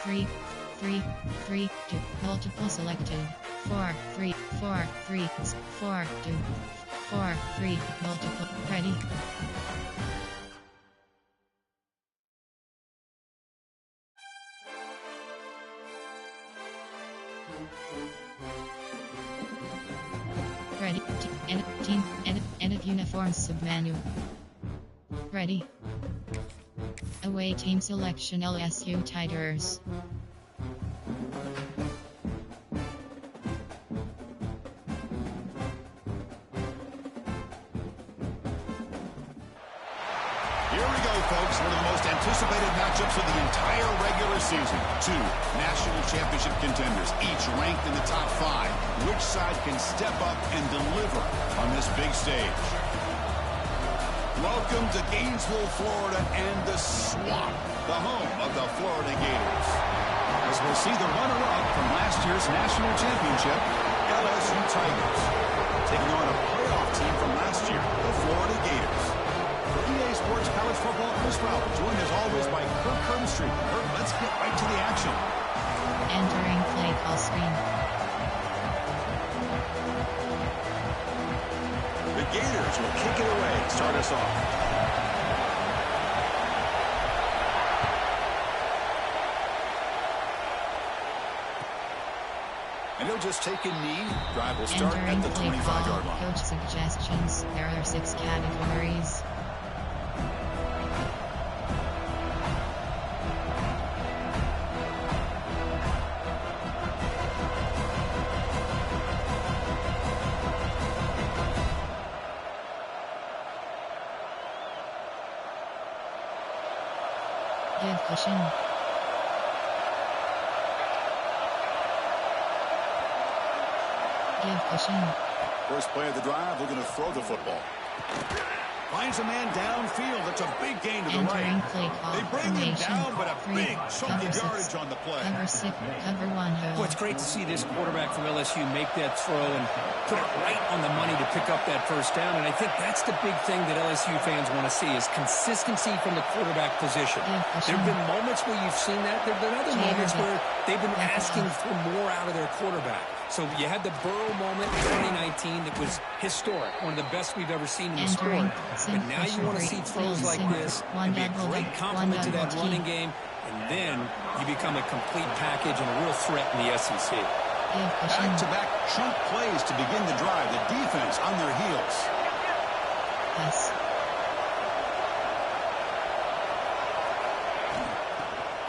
3, 3, 3, 2, multiple selected, 4, 3, 4, 3, 4, 2, 4, 3, multiple, ready. Ready. Team. End of uniform submenu. Ready. Away team selection LSU Tigers. Here we go, folks. One of the most anticipated matchups of the entire regular season. Two national championship contenders, each ranked in the top 5. Which side can step up and deliver on this big stage? Welcome to Gainesville, Florida, and the Swamp, the home of the Florida Gators. As we'll see the runner-up from last year's national championship, LSU Tigers, taking on a playoff team from last year, the Florida Gators. For EA Sports College Football, Chris Fowler, joined as always by Kirk Herbstreit. Kirk, let's get right to the action. Entering play call screen. The Gators will kick it away and start us off. And he'll just take a knee. Drive will start at the 25-yard line. Coach suggestions. There are 6 categories. Give cushion. Give cushion. First play of the drive, looking to throw the football. Finds a man downfield. That's a big gain to the right. They bring him down, but a big chunk of yardage on the play. Cover 6, cover 1 hold. Well, it's great to see this quarterback from LSU make that throw and put it right on the money to pick up that first down. And I think that's the big thing that LSU fans want to see is consistency from the quarterback position. There have been moments where you've seen that. There have been other moments where they've been asking for more out of their quarterback. So you had the Burrow moment in 2019 that was historic, one of the best we've ever seen in the sport. But now you want to see throws like this and be a great complement to that running game, and then you become a complete package and a real threat in the SEC. Back-to-back chunk plays to begin the drive. The defense on their heels. Yes.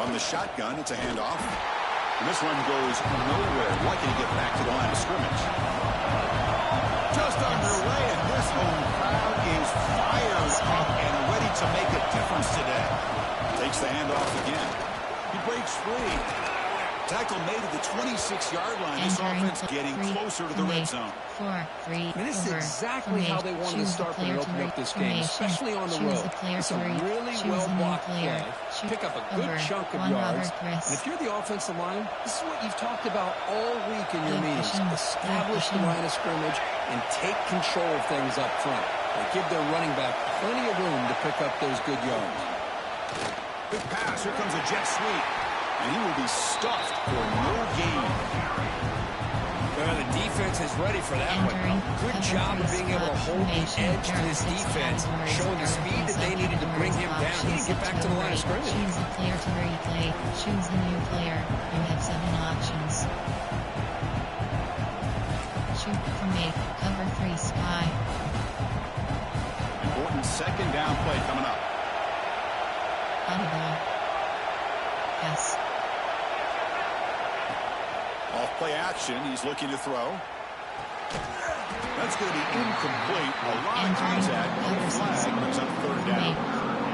On the shotgun, it's a handoff. And this one goes nowhere. Lucky to get back to the line of scrimmage. Just underway, and this home crowd is fired up and ready to make a difference today. Takes the handoff again. He breaks free. Tackle made at the 26-yard line. This offense getting closer to the red zone. 4, 3, And this is exactly how they wanted to start when they opened up this game, especially on the road. It's a really well-blocked play. Pick up a good chunk of yards. And if you're the offensive line, this is what you've talked about all week in your meetings. Establish the line of scrimmage and take control of things up front. They give their running back plenty of room to pick up those good yards. Big pass. Here comes a jet sweep. And he will be stuffed for no gain. Well, the defense is ready for that one. Good job of being able to hold the edge to this defense, showing the speed that they needed to bring him down. He didn't get back to the line of scrimmage. Choose a player to replay. Choose a new player. You have 7 options. Shoot from 8. Cover 3 sky. Important second down play coming up. Audible. Yes. Off play action, he's looking to throw. That's going to be incomplete. A lot of contact, no flag, but it's on third down.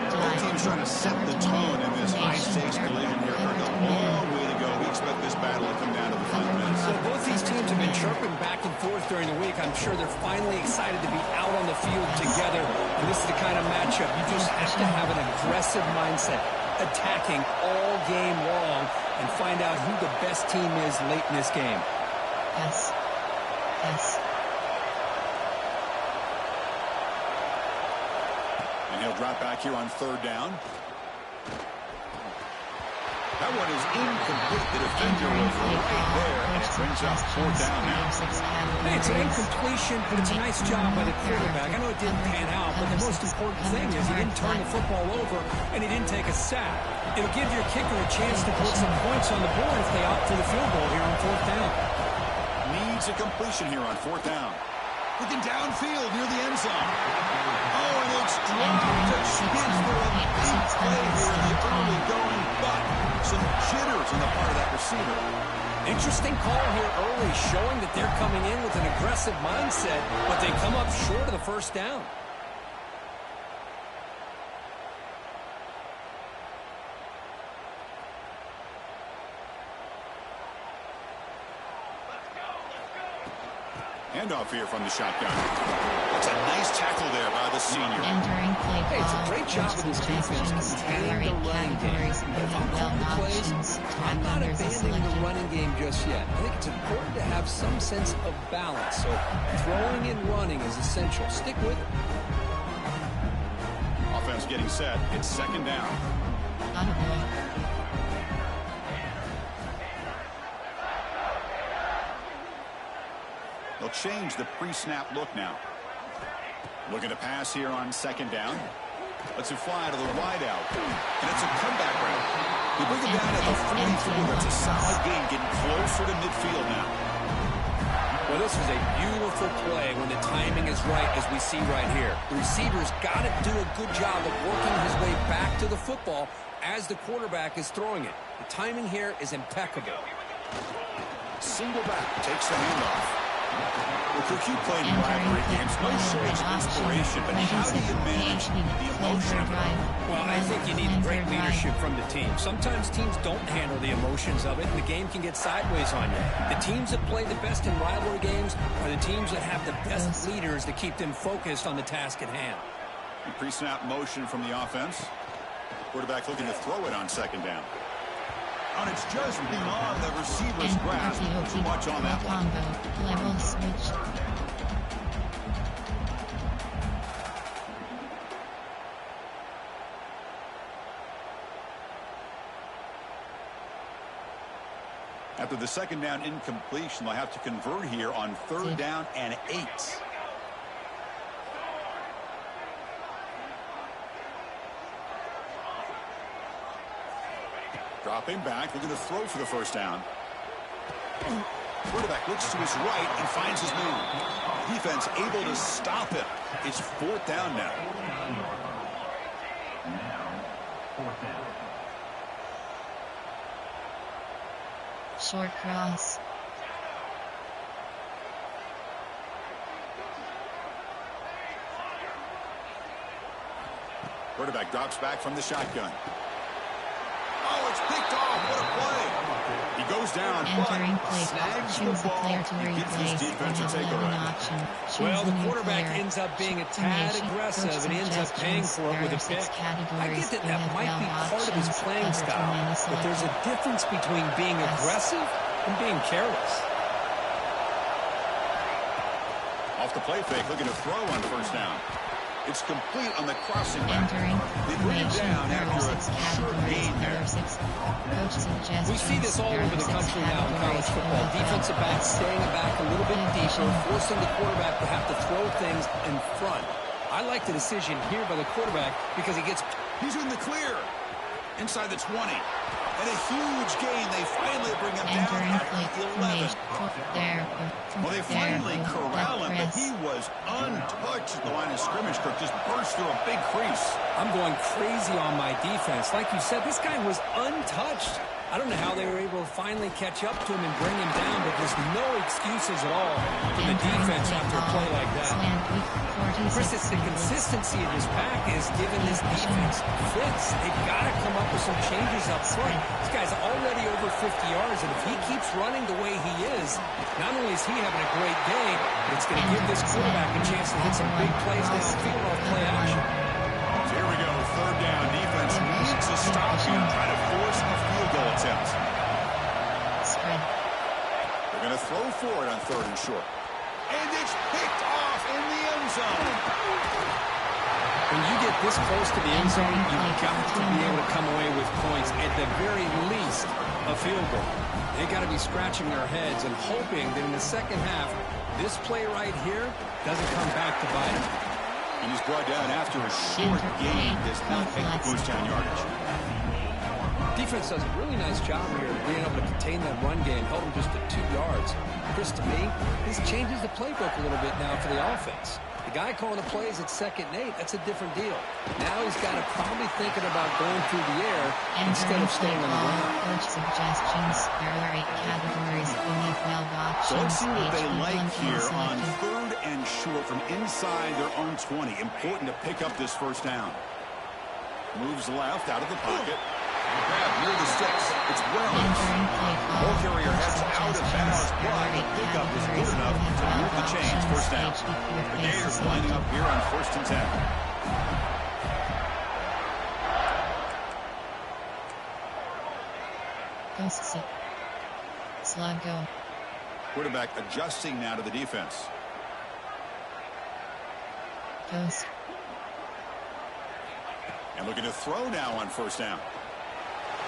Both teams trying to set the tone in this high-stakes collision here. A long way to go. We expect this battle to come down to the final minutes. So both these teams have been chirping back and forth during the week. I'm sure they're finally excited to be out on the field together. And this is the kind of matchup you just have to have an aggressive mindset, attacking all game long, and find out who the best team is late in this game. Yes. Yes. And he'll drop back here on third down. That one is incomplete. The defender was right there, and it brings up fourth down now. Hey, it's an incompletion, but it's a nice job by the quarterback. I know it didn't pan out, but the most important thing is he didn't turn the football over, and he didn't take a sack. It'll give your kicker a chance to put some points on the board if they opt for the field goal here on fourth down. Needs a completion here on fourth down. Looking downfield near the end zone. Oh, and it's dropped. A chance for a big play here in the early going, but some jitters on the part of that receiver. Interesting call here early, showing that they're coming in with an aggressive mindset, but they come up short of the first down. Handoff here from the shotgun. That's a nice tackle there by the senior. Entering play Hey, it's a call, great job of this defense containing the running game. If I'm calling plays, I'm not abandoning the running game just yet. I think it's important to have some sense of balance. So throwing and running is essential. Stick with it. Offense getting set. It's second down. They'll change the pre-snap look now. Looking to pass here on second down. Lets it fly to the wide out. And it's a comeback route. We bring it down at the 43. That's a solid gain, getting closer to midfield now. Well, this is a beautiful play when the timing is right, as we see right here. The receiver's got to do a good job of working his way back to the football as the quarterback is throwing it. The timing here is impeccable. Single back takes the handoff. Well, Cook, you played rivalry games. No shortage of inspiration, but how do you manage the emotion of it? Well, I think you need great leadership from the team. Sometimes teams don't handle the emotions of it, and the game can get sideways on you. The teams that play the best in rivalry games are the teams that have the best leaders to keep them focused on the task at hand. Pre-snap motion from the offense. Quarterback looking to throw it on second down. And it's just beyond the receiver's grasp. Too much on that one. Level switch. After the second down incompletion, they'll have to convert here on third down and 8. Dropping back, looking to throw for the first down. Quarterback looks to his right and finds his move. Defense able to stop him. It's fourth down now. Short cross. Quarterback drops back from the shotgun. Oh, it's picked off. What a play. He goes down, Entering play call. snags the Choose the ball. player to He gives his replace. defense a You have takeaway. 11 option. Choose Well, a the new quarterback player. ends up being a tad Formation. aggressive Coach and ends up paying suggestions. for it with There a are 6 pick. I categories. get that You that have might be 12 part of his options. playing Others style, remain but there's a selected. difference between being aggressive and being careless. Off the play fake, looking to throw on first down. It's complete on the crossing back. Entering They bring it formation. down There are after a 6 short categories. gain There there. are 6. Coach suggestions. We see this all There are over the 6 country now in college categories. football. You have Defensive 12 backs staying back a little bit deeper, Formation. forcing the quarterback to have to throw things in front. I like the decision here by the quarterback because he gets... He's in the clear. Inside the 20. And a huge gain. They finally bring him down Entering at play the 11. there. Well, they finally corral him, but he was untouched at the line of scrimmage. Kirk just burst through a big crease. I'm going crazy on my defense. Like you said, this guy was untouched. I don't know how they were able to finally catch up to him and bring him down, but there's no excuses at all for the defense after a play like that. Chris, it's the consistency of this pack is giving this defense fits. They've got to come up with some changes up front. This guy's already over 50 yards, and if he keeps running the way he is, not only is he having a great day, but it's going to give this quarterback a chance to hit some big plays downfield off play action. So here we go, third down. Defense needs to stop here and try to force a field goal attempt. Spread. They're going to throw for it on third and short. And it's picked off in the end zone. The When you get this close to the end zone, you've got to be able to come away with points, at the very least, a field goal. They got to be scratching their heads and hoping that in the second half, this play right here doesn't come back to bite them. And he's brought down after a short gain. Does not make the first down yardage. Defense does a really nice job here of being able to contain that run game, held them just at 2 yards. Chris, to me, this changes the playbook a little bit now for the offense. The guy calling the plays at 2nd and 8, that's a different deal. Now he's got to probably thinking about going through the air instead of staying on the ground. Coach suggestions. There are 8 categories. NFL options. So let's see what they like here on 3rd and short from inside their own 20. Important to pick up this first down. Moves left out of the pocket. Grab near the sticks. It's Wells. Ball carrier heads out of bounds, but the pickup is good enough to move the chains. First down. The Gators lining up here on 1st and 10. Ghost. Slug go. Quarterback adjusting now to the defense. Ghost. And looking to throw now on 1st down.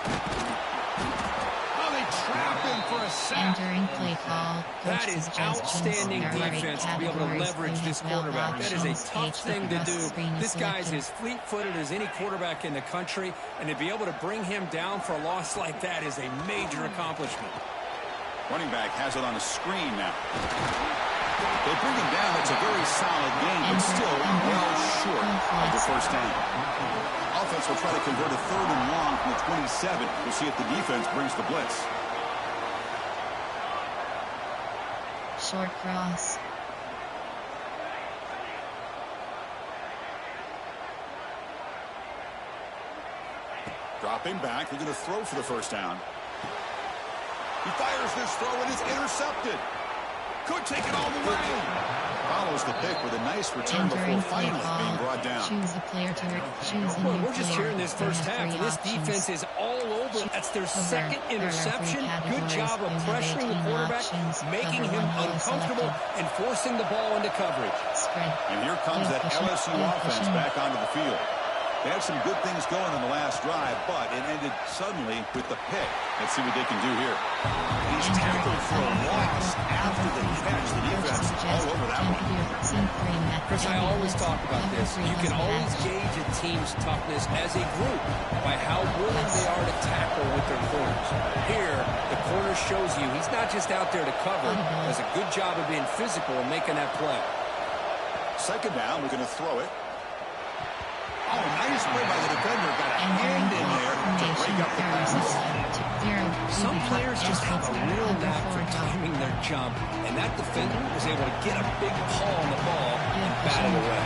Oh, they trap him for a sack. Entering play call. That is outstanding defense to be able to leverage this quarterback. That is a tough thing to do. This guy's as fleet-footed as any quarterback in the country, and to be able to bring him down for a loss like that is a major accomplishment. Running back has it on a screen now. They bring him down. It's a very solid game, but still well short of the first down. Offense will try to convert a 3rd and long from the 27. We'll see if the defense brings the blitz. Short cross. Dropping back. They're going to throw for the first down. He fires this throw and is intercepted. Could take it all the way. Follows the pick with a nice return before finally being brought down. Choose a player to choose a Well, new we're just player. here in this first half, and this defense is all over. That's their 2nd interception. Good job of pressuring the quarterback, making him uncomfortable, and forcing the ball into coverage. Spread. And here comes that LSU offense back onto the field. They had some good things going in the last drive, but it ended suddenly with the pick. Let's see what they can do here. He's tackled for a loss after the catch. The defense all over that one. Chris, I always talk about this. You can always gauge a team's toughness as a group by how willing they are to tackle with their corners. Here, the corner shows you he's not just out there to cover. Does a good job of being physical and making that play. 2nd down, we're going to throw it. Oh, nice play by the defender. Got a hand in there to break up the pass. Some players just have a real knack for timing their jump, and that defender was able to get a big paw on the ball and bat it away.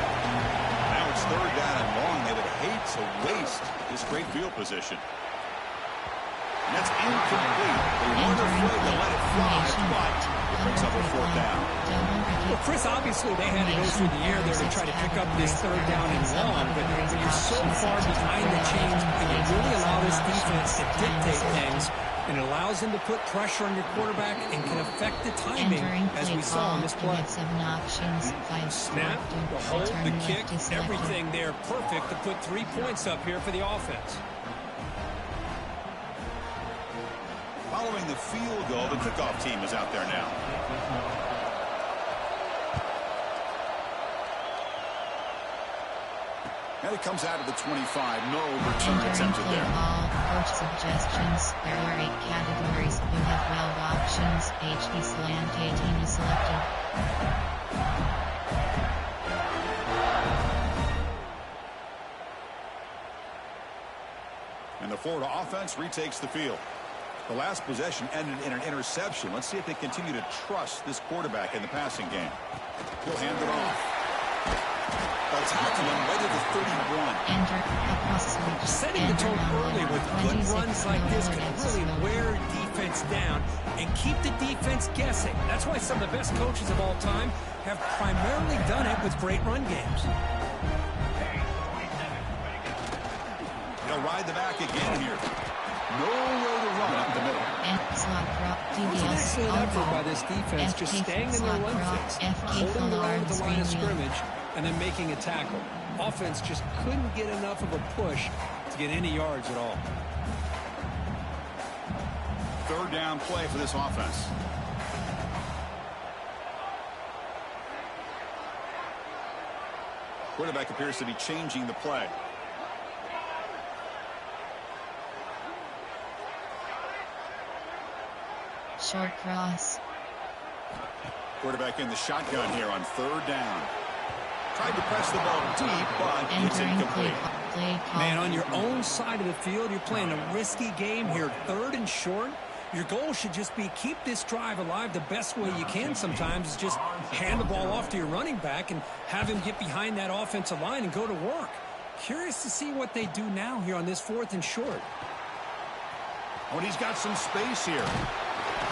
Now it's 3rd down and long. They would hate to waste this great field position. And that's incomplete. They were afraid to let it fly, but it brings up a 4th down. Well, Chris, obviously they had to go through the air there to try to pick up this 3rd down and long, but when you're so far behind the chains, and you really allow this defense to dictate things, and it allows them to put pressure on your quarterback and can affect the timing, as we saw in this play. Snap, the hold, the kick, everything there perfect to put 3 points up here for the offense. Following the field goal, the kickoff team is out there now. And it comes out of the 25. No return attempted there. Coach suggestions. There are 8 categories. You have 12 options. HD slant 18 is selected. And the Florida offense retakes the field. The last possession ended in an interception. Let's see if they continue to trust this quarterback in the passing game. He'll hand it off. Attacking him right at the 31. Setting the tone early with good runs like this can really wear defense down and keep the defense guessing. That's why some of the best coaches of all time have primarily done it with great run games. They'll ride the back again here. No way to run up the middle. It's an excellent effort by this defense, just staying in their run fix, holding the line at the line of scrimmage, and then making a tackle. Offense just couldn't get enough of a push to get any yards at all. Third down play for this offense. Quarterback appears to be changing the play. Short cross. Quarterback in the shotgun here on third down. Tried to press the ball deep, but it's Entering incomplete. play call. Man, on your own side of the field, you're playing a risky game here. Third and short. Your goal should just be keep this drive alive the best way you can sometimes is just hand the ball off to your running back and have him get behind that offensive line and go to work. Curious to see what they do now here on this fourth and short. Oh, and he's got some space here.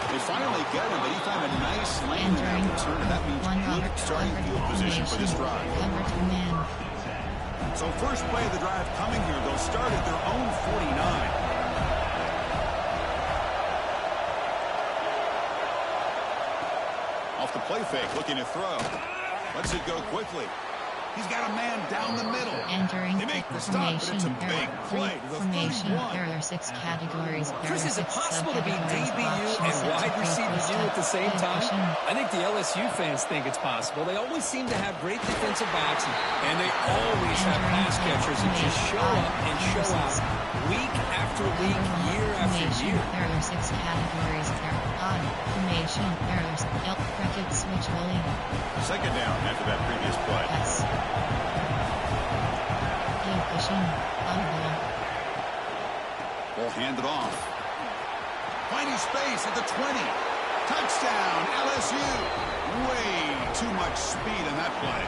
They finally get him, but he found a nice lane Entering and return, and that means good starting field position for this drive. Cover to man. So first play of the drive coming here. They'll start at their own 49. Off the play fake, looking to throw. Lets it go quickly. He's got a man down the middle. Entering They make the stop, but it's a big play to the formation. 31. There are 6 categories. Chris, is it possible to be DBU and wide receiver at the same time? I think the LSU fans think it's possible. They always seem to have great defensive backs, and they always have pass catchers that just show up and show out week after week, year after year. There are 6 categories. There are odd formation. Errors. Bracket switch rolling. Second down after that previous play. Yes. Fishing. Ball handed off. Finding space at the 20. Touchdown, LSU. Way too much speed in that play.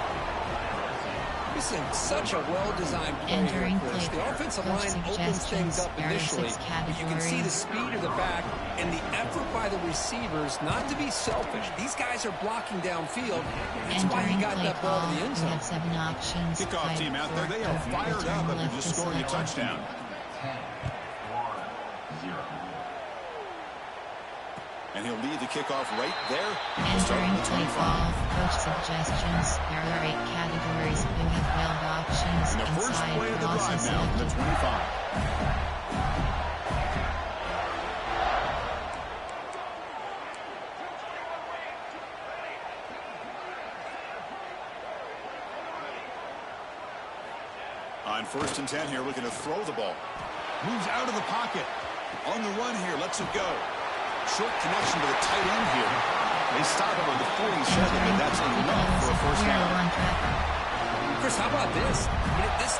This is such a well-designed play Entering here, Chris. play. The offensive Coach line opens things up suggestions. There are initially, 6 but you can see the categories. speed of the back and the effort by the receivers not to be selfish. These guys are blocking downfield. That's why he Entering got play that ball call. to the end We zone. have 7 options. Kickoff Five, team out there. four, They are three, fired return up after left just to scoring a select. touchdown. And he'll lead the kickoff right there. Entering the play 25. call. Coach suggestions. There are 8 categories. You have 12 options. And the first Inside play of the cross drive is now, the selected. 25. On first and 10 here, looking to throw the ball. Moves out of the pocket. On the run here, lets it go. Short connection to the tight end here. They stop him on the 47, and that's enough for a first down. Chris, how about this?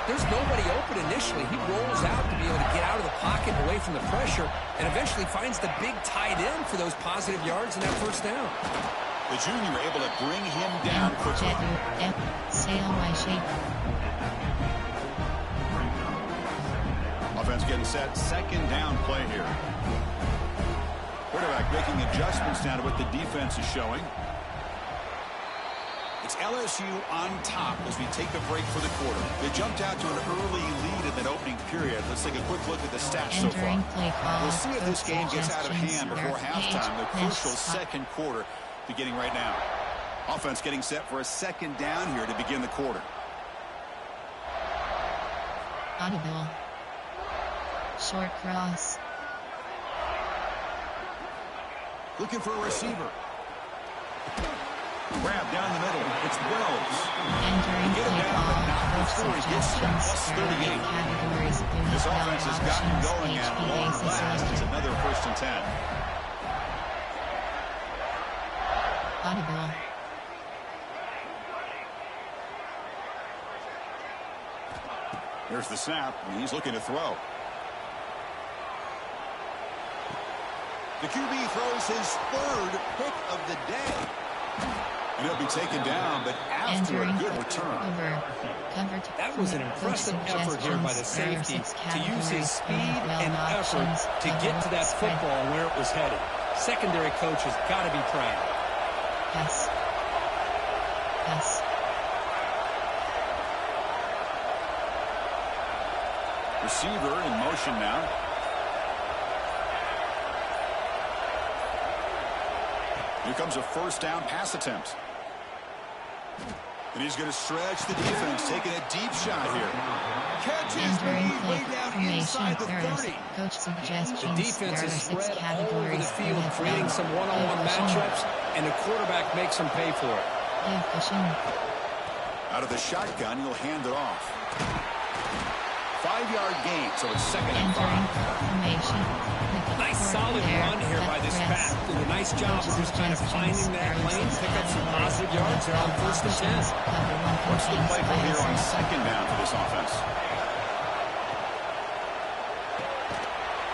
There's nobody open initially. He rolls out to be able to get out of the pocket away from the pressure and eventually finds the big tight end for those positive yards and that first down. The junior able to bring him down quickly. Sail my shape. Offense getting set. Second down play here. Quarterback making adjustments now to what the defense is showing. It's LSU on top as we take a break for the quarter. They jumped out to an early lead in that opening period. Let's take a quick look at the stats so far. Entering play call. We'll see if this game gets out of Suggestions. hand before There are halftime. The 8 crucial missed. second quarter beginning right now. Offense getting set for a second down here to begin the quarter. Audible. Short cross. Looking for a receiver. Grab down the middle. It's Wells. Entering Get him play down, but call. not Coach before he gets to that suggestions. plus There are 38. 8 categories. You This have 12 offense has gotten options. going at long HBAs is last. It's selected. another first and 10. Audible. Here's the snap, and he's looking to throw. The QB throws his third pick of the day. And he'll be taken down, but after a Entering good return. over. Covered. That was an impressive effort here by the safety to use his speed and effort to get to that football and where it was headed. Secondary coach has got to be proud. Yes. Yes. Receiver in motion now. Here comes a first down pass attempt. And he's going to stretch the defense, taking a deep shot here. Catches the Entering lead play way down formation. inside the There are 30. coach suggestions. The defense there is are 6 spread all over the categories. field, creating some one-on-one matchups, and the quarterback makes them pay for it. Out of the shotgun, he'll hand it off. 5-yard gain, so it's 2nd and 5. Formation. Nice solid run here by this back. Did a nice job of just kind of finding that lane, pick up some positive yards there on 1st and 10. What's the play from here on 2nd down for this offense?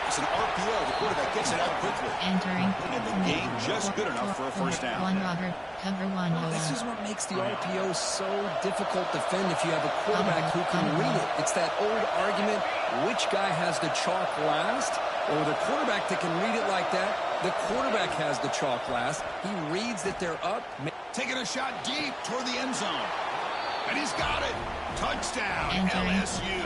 It's an RPO. The quarterback gets it out quickly. Entering. And the gain just good enough for a 1st down. One Robert, cover 1 Noah. This is what makes the RPO so difficult to defend if you have a quarterback who can read it. It's that old argument, which guy has the chalk last? Or the quarterback that can read it like that, the quarterback has the chalk last. He reads that they're up. Taking a shot deep toward the end zone. And he's got it. Touchdown, LSU.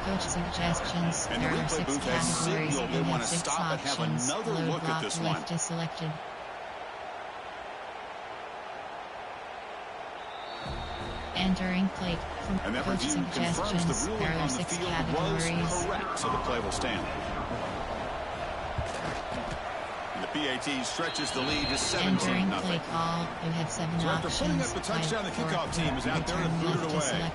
Coach suggestions. And the there are replay 6 booth has categories. signaled they want to stop and have another Load look at this one. left is selected. Entering plate from And that coach review confirms suggestions. the ruling There are on the 6 field categories. was correct, so the play will stand. And the PAT stretches the lead to 17-0. Entering play call. You have 7 So after options. putting up the touchdown, the kickoff team is out there to boot it away.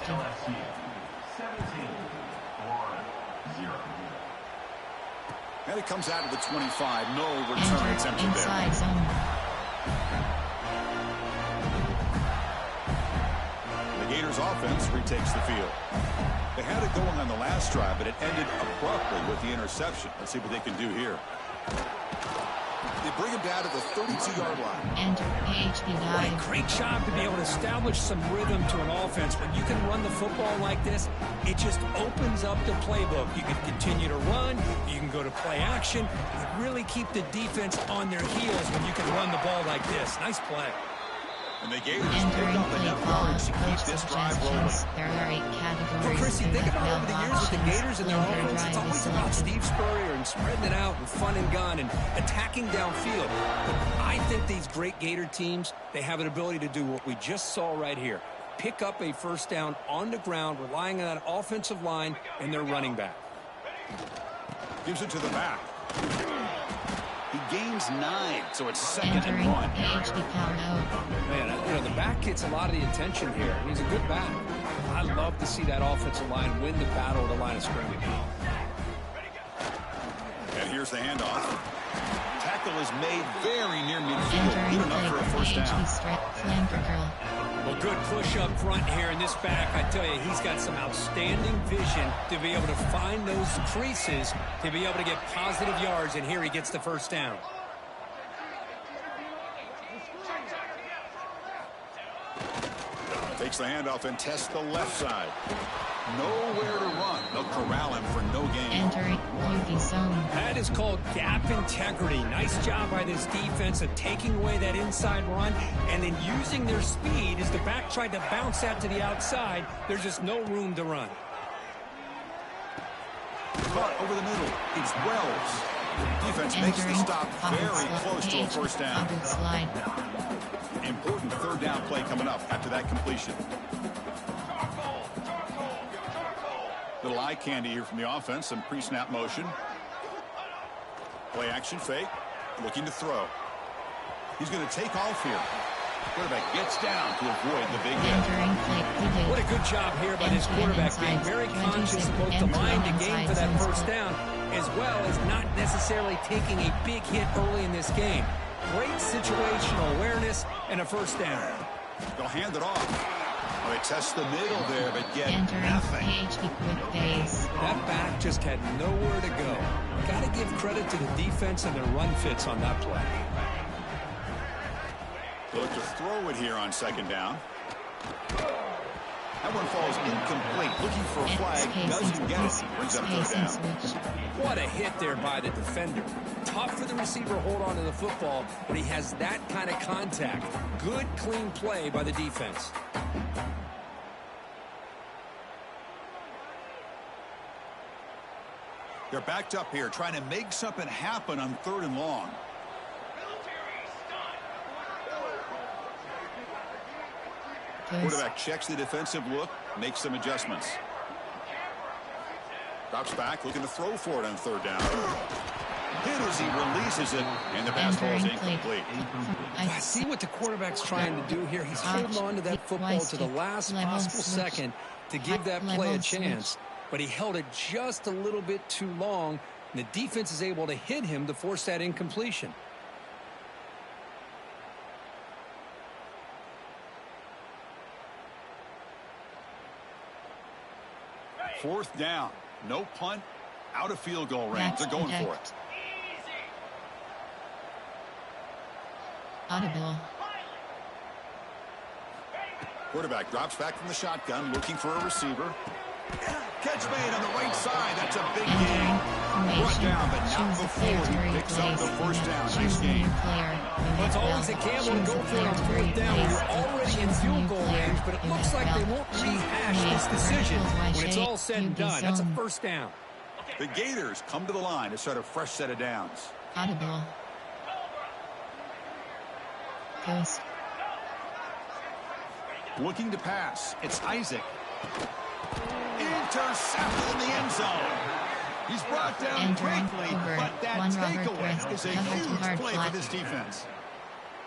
And it comes out of the 25. No return attempted inside there. zone. The Gators offense retakes the field. They had it going on the last drive, but it ended abruptly with the interception. Let's see what they can do here. They bring him down to the 32-yard line. Enter PHP What a dive. great job to be able to establish some rhythm to an offense. When you can run the football like this, it just opens up the playbook. You can continue to run. You can go to play action. You really keep the defense on their heels when you can run the ball like this. Nice play. And the Gators pick Entering up play enough call. yards to keep Coach this drive rolling. suggestions. There are 8 categories. Well, Chrissy, You think have about over 12 the years with the options. Gators and their Loader offense, it's drive is always about selected. Steve Spurrier and spreading it out and fun and gun and attacking downfield. But I think these great Gator teams, they have an ability to do what we just saw right here. Pick up a 1st down on the ground, relying on that offensive line and their running back. Gives it to the back. He gains 9, so it's 2nd and Entering 1. PHP power out. Man, you know, the back gets a lot of the attention here. He's a good back. I love to see that offensive line win the battle at the line of scrimmage. And here's the handoff. Tackle is made very near midfield. Entering Good enough for a play 1st PHP down. strip. Flanker girl. Well, good push up front here in this back. I tell you, he's got some outstanding vision to be able to find those creases, to be able to get positive yards, and here he gets the 1st down. Takes the handoff and tests the left side. Nowhere to run. They'll corral him for no gain. Entering UV zone. That is called gap integrity. Nice job by this defense of taking away that inside run and then using their speed as the back tried to bounce that to the outside. There's just no room to run. Caught over the middle. It's Wells. Defense makes the Entering stop very close to a 1st down. slide. Important 3rd down play coming up after that completion. Little eye candy here from the offense. Some pre-snap motion. Play action fake. Looking to throw. He's going to take off here. Quarterback gets down to avoid the big hit. Entering play. What a good job here by this quarterback, being very conscious of both the line to gain for that 1st down, as well as not necessarily taking a big hit early in this game. Great situational awareness and a 1st down. They'll hand it off. Well, they test the middle there, but get Entering nothing. PHP quick base. That back just had nowhere to go. Got to give credit to the defense and their run fits on that play. They'll look to throw it here on 2nd down. That one falls incomplete. Looking for a flag. Doesn't get it. Brings up 3rd down. What a hit there by the defender. Tough for the receiver to hold on to the football when he has that kind of contact. Good, clean play by the defense. They're backed up here, trying to make something happen on 3rd and long. Quarterback checks the defensive look, makes some adjustments. Drops back, looking to throw for it on third down. Hit as he releases it, and the pass ball is incomplete. I see what the quarterback's trying to do here. He's holding on to that football to the last possible second to give that play a chance. But he held it just a little bit too long, and the defense is able to hit him to force that incompletion. Fourth down. No punt. Out of field goal range. They're going for it. Audible. Quarterback drops back from the shotgun, looking for a receiver. Catch made on the right side. That's a big gain. Brought down, but not before he picks up the first down. Nice game. Well, it's always a gamble to go for it on fourth down when you're already in field goal range, but it looks like they won't rehash this decision when it's all said and done. That's a first down. The Gators come to the line to start a fresh set of downs. Audible. Ghost. Looking to pass. It's Isaac. Intercepted in the end zone. He's brought down quickly, but that takeaway is a huge play for this defense.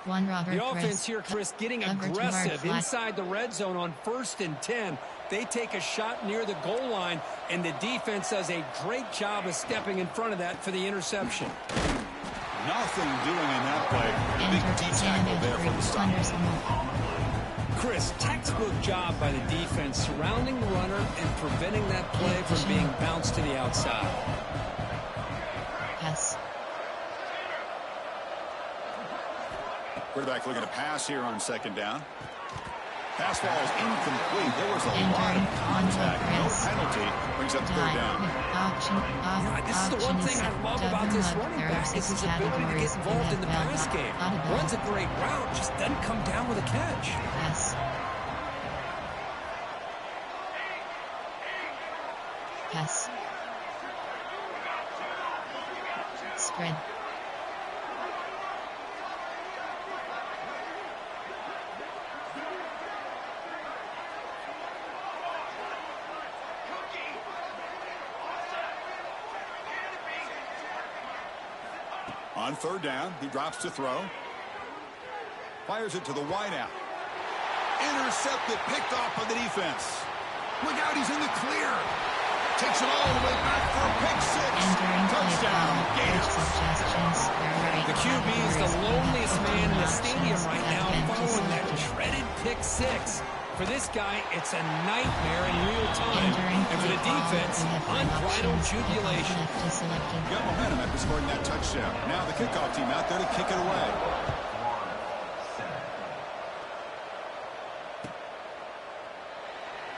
The offense here, Chris, getting aggressive inside the red zone on 1st and 10. They take a shot near the goal line, and the defense does a great job of stepping in front of that for the interception. Nothing doing in that play. Big D tackle there from the stop. Chris, textbook job by the defense surrounding the runner and preventing that play from being bounced to the outside. Yes. Quarterback looking to pass here on second down. Pass ball is incomplete. There was a lot of contact. No penalty. Brings up third down. This is the one thing I love about this running back is his ability to get involved in the pass game. Runs a great route, just doesn't come down with a catch. Yes. Yes. Spread. On third down, he drops to throw. Fires it to the wideout. Intercepted, picked off by the defense. Look out, he's in the clear. Takes it all the way back for a pick six. Touchdown, Gators. The QB is the loneliest man in the stadium right now following that dreaded pick six. For this guy, it's a nightmare in real time. And for the defense, unbridled jubilation. Got momentum after scoring that touchdown. Now the kickoff team out there to kick it away.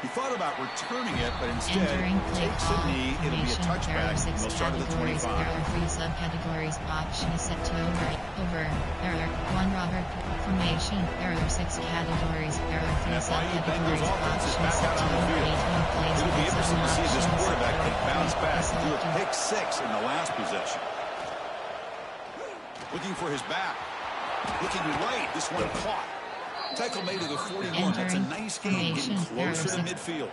He thought about returning it, but instead takes a knee. It'll be a touchback. They'll start at the 25. There are 3 subcategories. Option is set to over. There are 1 Robert formation. There are 6 categories. There are 3 subcategories. Option is set to over 18 plays. It'll be interesting to see if this quarterback can bounce back and do a pick six in the last possession. Looking for his back. Looking right. This one caught. Tackle made to the 41. That's a nice game, getting closer to midfield.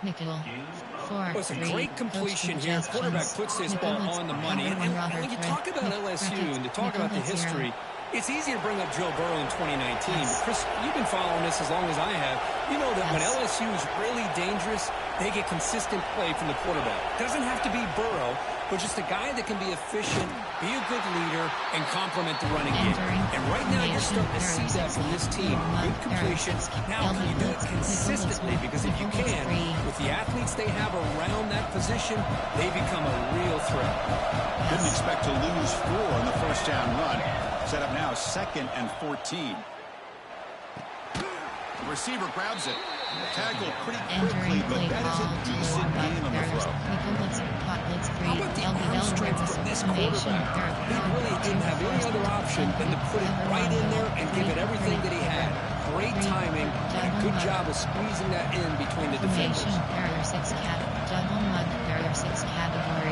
Well, it's a great completion here. Quarterback puts this ball on the money. And when you talk about LSU and you talk about the history, it's easy to bring up Joe Burrow in 2019. But Chris, you've been following this as long as I have. You know that when LSU is really dangerous, they get consistent play from the quarterback. Doesn't have to be Burrow, but just a guy that can be efficient, be a good leader, and complement the running game. And right now, you're starting to see that from this team. Good completion. Now, can you do it consistently? Because if you can, with the athletes they have around that position, they become a real threat. Didn't expect to lose 4 on the first down run. Set up now 2nd and 14. The receiver grabs it. Tackled pretty quickly, but that is a decent gain on the throw. How about the arm strength from this quarterback? He really didn't have any other option than to put it right in there and give it everything that he had. Great timing and a good job of squeezing that in between the defenders. The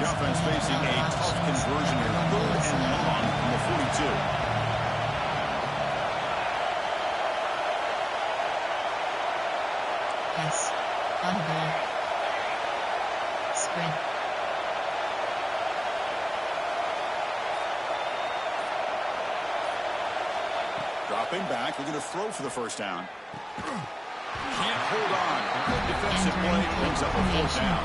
offense facing a tough conversion here. 3rd and long from the 42. Dropping back, we're going to throw for the first down. Can't hold on. Good defensive play brings up a fourth down.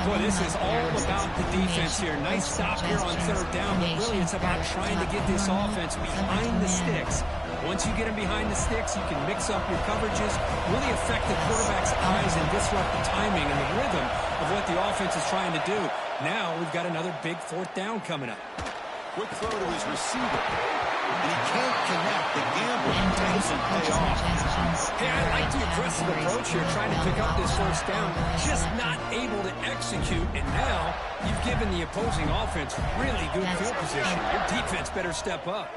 Boy, this is all about the defense here. Nice stop here on third down, but really it's about trying to get this offense behind the sticks. Once you get them behind the sticks, you can mix up your coverages, really affect the quarterback's eyes and disrupt the timing and the rhythm of what the offense is trying to do. Now we've got another big fourth down coming up. Quick throw to his receiver. And he can't connect. The gambling doesn't pay off. Hey, I like the aggressive approach here, trying to pick up this first down. Just not able to execute. And now you've given the opposing offense really good field position. Your defense better step up.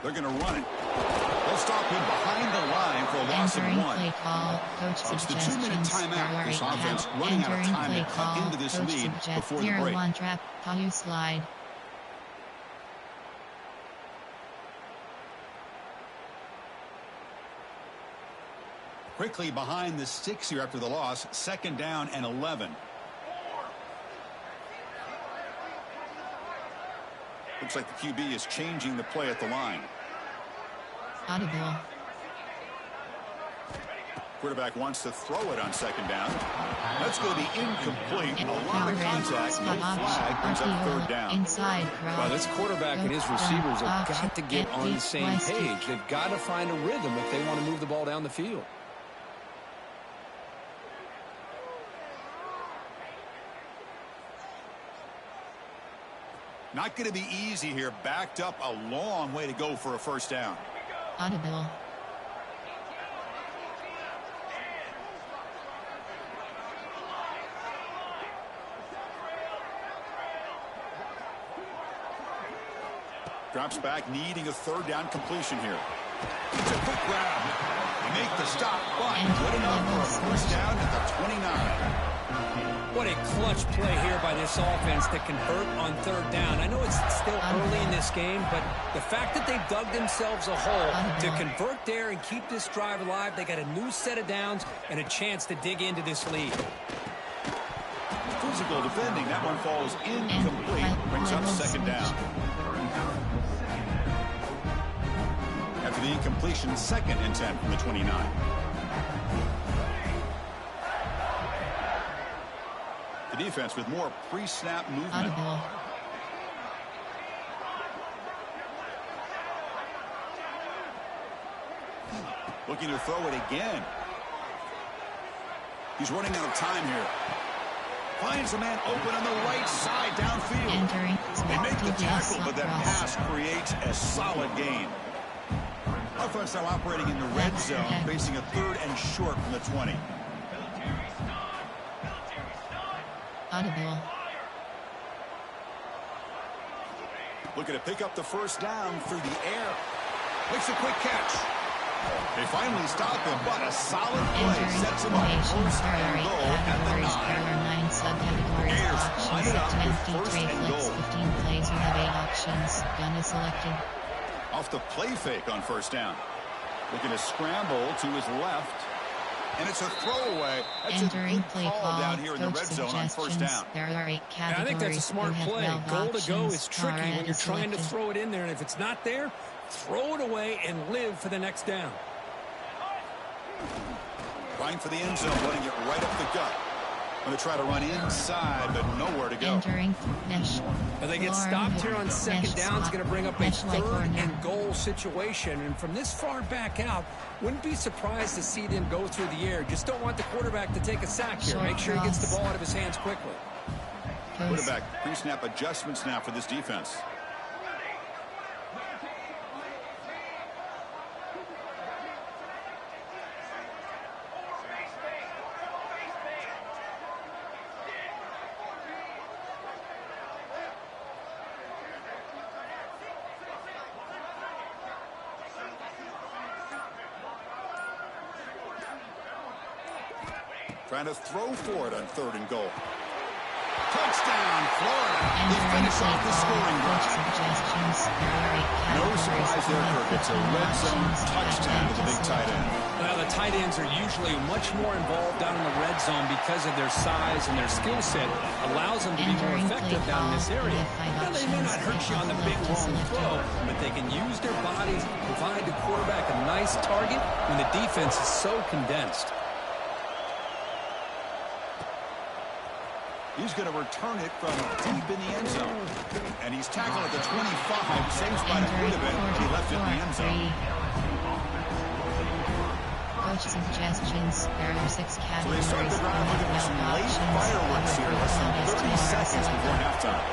They're going to run it. They'll stop him behind the line for a loss of 1. It's the 2-minute timeout. This offense running out of time to cut into this lead before the break. Trap, how you slide. Quickly behind the sticks here after the loss. 2nd down and 11. Looks like the QB is changing the play at the line. Audible. Quarterback wants to throw it on 2nd down. Let's go to the incomplete. A lot of contact. No flag. Brings up 3rd down. Inside. Well, this quarterback and his receivers have got to get on the same page. They've got to find a rhythm if they want to move the ball down the field. Not going to be easy here. Backed up a long way to go for a first down. Audible. Drops back, needing a 3rd down completion here. It's a quick grab. They make the stop, but good enough for a first down at the 29. What a clutch play here by this offense to convert on 3rd down. I know it's still early in this game, but the fact that they've dug themselves a hole to convert there and keep this drive alive, they got a new set of downs and a chance to dig into this lead. Physical defending. That one falls incomplete. Brings up 2nd down. After the incompletion, 2nd and 10 from the 29. The defense with more pre-snap movement. Audible. Looking to throw it again. He's running out of time here. Finds a man open on the right side downfield. They make the tackle, but that pass creates a solid gain. Offense now operating in the red zone, facing a 3rd and short from the 20. Audible. Looking to pick up the first down through the air. Makes a quick catch. They finally stop him, but a solid play sets him up. First and goal at the 9. Subcategories Ayers options line it up set with to first 3 and flips, goal. 15 plays. You have 8 options. Gun is selected. Off the play fake on first down. Looking to scramble to his left. And it's a throwaway. That's Entering a good play call call. down here in the Coach red zone on first suggestions. down. There are 8 categories. Yeah, I think that's a smart You have play. 12 Goal to go options. is tricky Car when you're is trying to selected. throw it in there, and if it's not there, throw it away and live for the next down. Trying for the end zone, running it right up the gut. Going to try to run inside, but nowhere to go. Entering mesh. Well, they get stopped here on 2nd down. It's going to bring up a 3rd and goal situation. And from this far back out, wouldn't be surprised to see them go through the air. Just don't want the quarterback to take a sack here. Make sure he gets the ball out of his hands quickly. Quarterback pre-snap adjustments now for this defense. Trying to throw for it on 3rd and goal. Touchdown, Florida. They finish off the scoring drive. No surprise there, Kirk. It's a red zone touchdown to the big tight end. Well, the tight ends are usually much more involved down in the red zone because of their size and their skill set allows them to be more effective down in this area. Now, they may not hurt you on the big long throw, but they can use their bodies to provide the quarterback a nice target when the defense is so condensed. He's going to return it from deep in the end zone. And he's tackled at the 25. Same spot it would have been if he left it in the end zone. Coach suggestions. There are 6 categories. So they start the drive looking for some late fireworks here. Less than 30 seconds before halftime.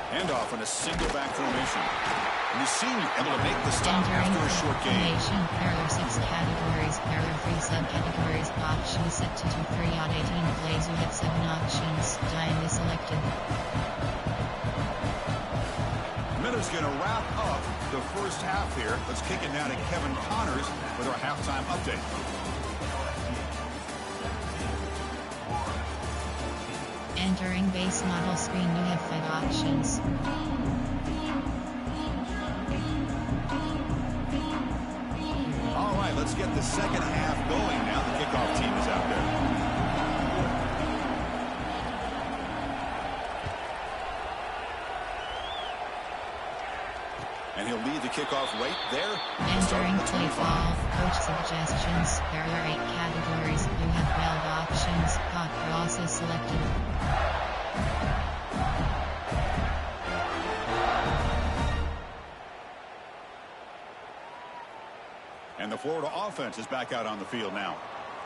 Handoff in a single back formation. And the senior able to make the stop after a short game. There are 6 categories. There are 3 subcategories. Options set to 3 on 18 plays. You have 7 options. Time is selected. Miller's going to wrap up the first half here. Let's kick it now to Kevin Connors with our halftime update. Entering base model screen, you have 5 options. All right, let's get the second half going now. The kickoff team is out there. And he'll lead the kickoff right there. Entering play ball, coach suggestions. There are 8 categories. You have 12 options. Hot cross is selected. And the Florida offense is back out on the field now.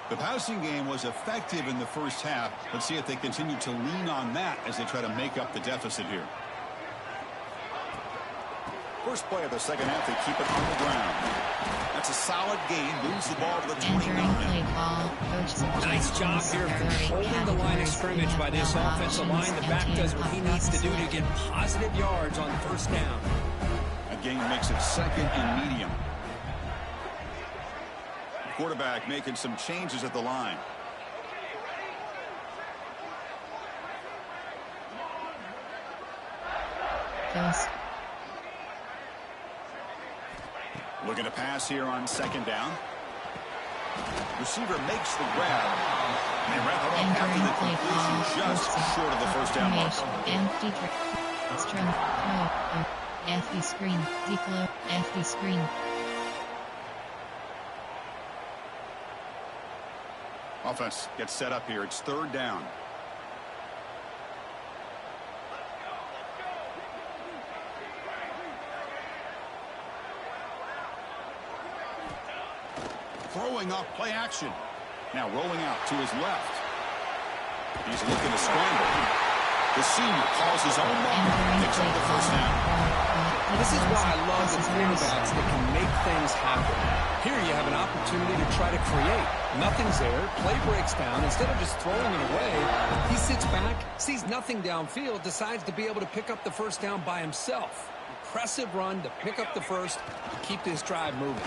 The passing game was effective in the first half. Let's see if they continue to lean on that as they try to make up the deficit here. First play of the second half, they keep it on the ground. That's a solid gain. Moves the ball to the 29. Entering play ball, coach suggestions. Nice job here controlling the line of scrimmage by this offensive line. The back does what he needs to do to get positive yards on first down. A gain makes it second and medium. Quarterback making some changes at the line. Ghost. Looking to pass here on second down. Receiver makes the grab. And they wrap it up after the completion, just short of the first down mark. Empty strum. FD screen. Declo. FD screen. Offense gets set up here. It's third down. Throwing off play action. Now rolling out to his left. He's looking to scramble. The senior calls his own mark. Picks up the first down. This is why I love the quarterbacks that can make things happen. Here you have an opportunity to try to create. Nothing's there. Play breaks down. Instead of just throwing it away, he sits back, sees nothing downfield, decides to be able to pick up the first down by himself. Impressive run to pick up the first, keep this drive moving.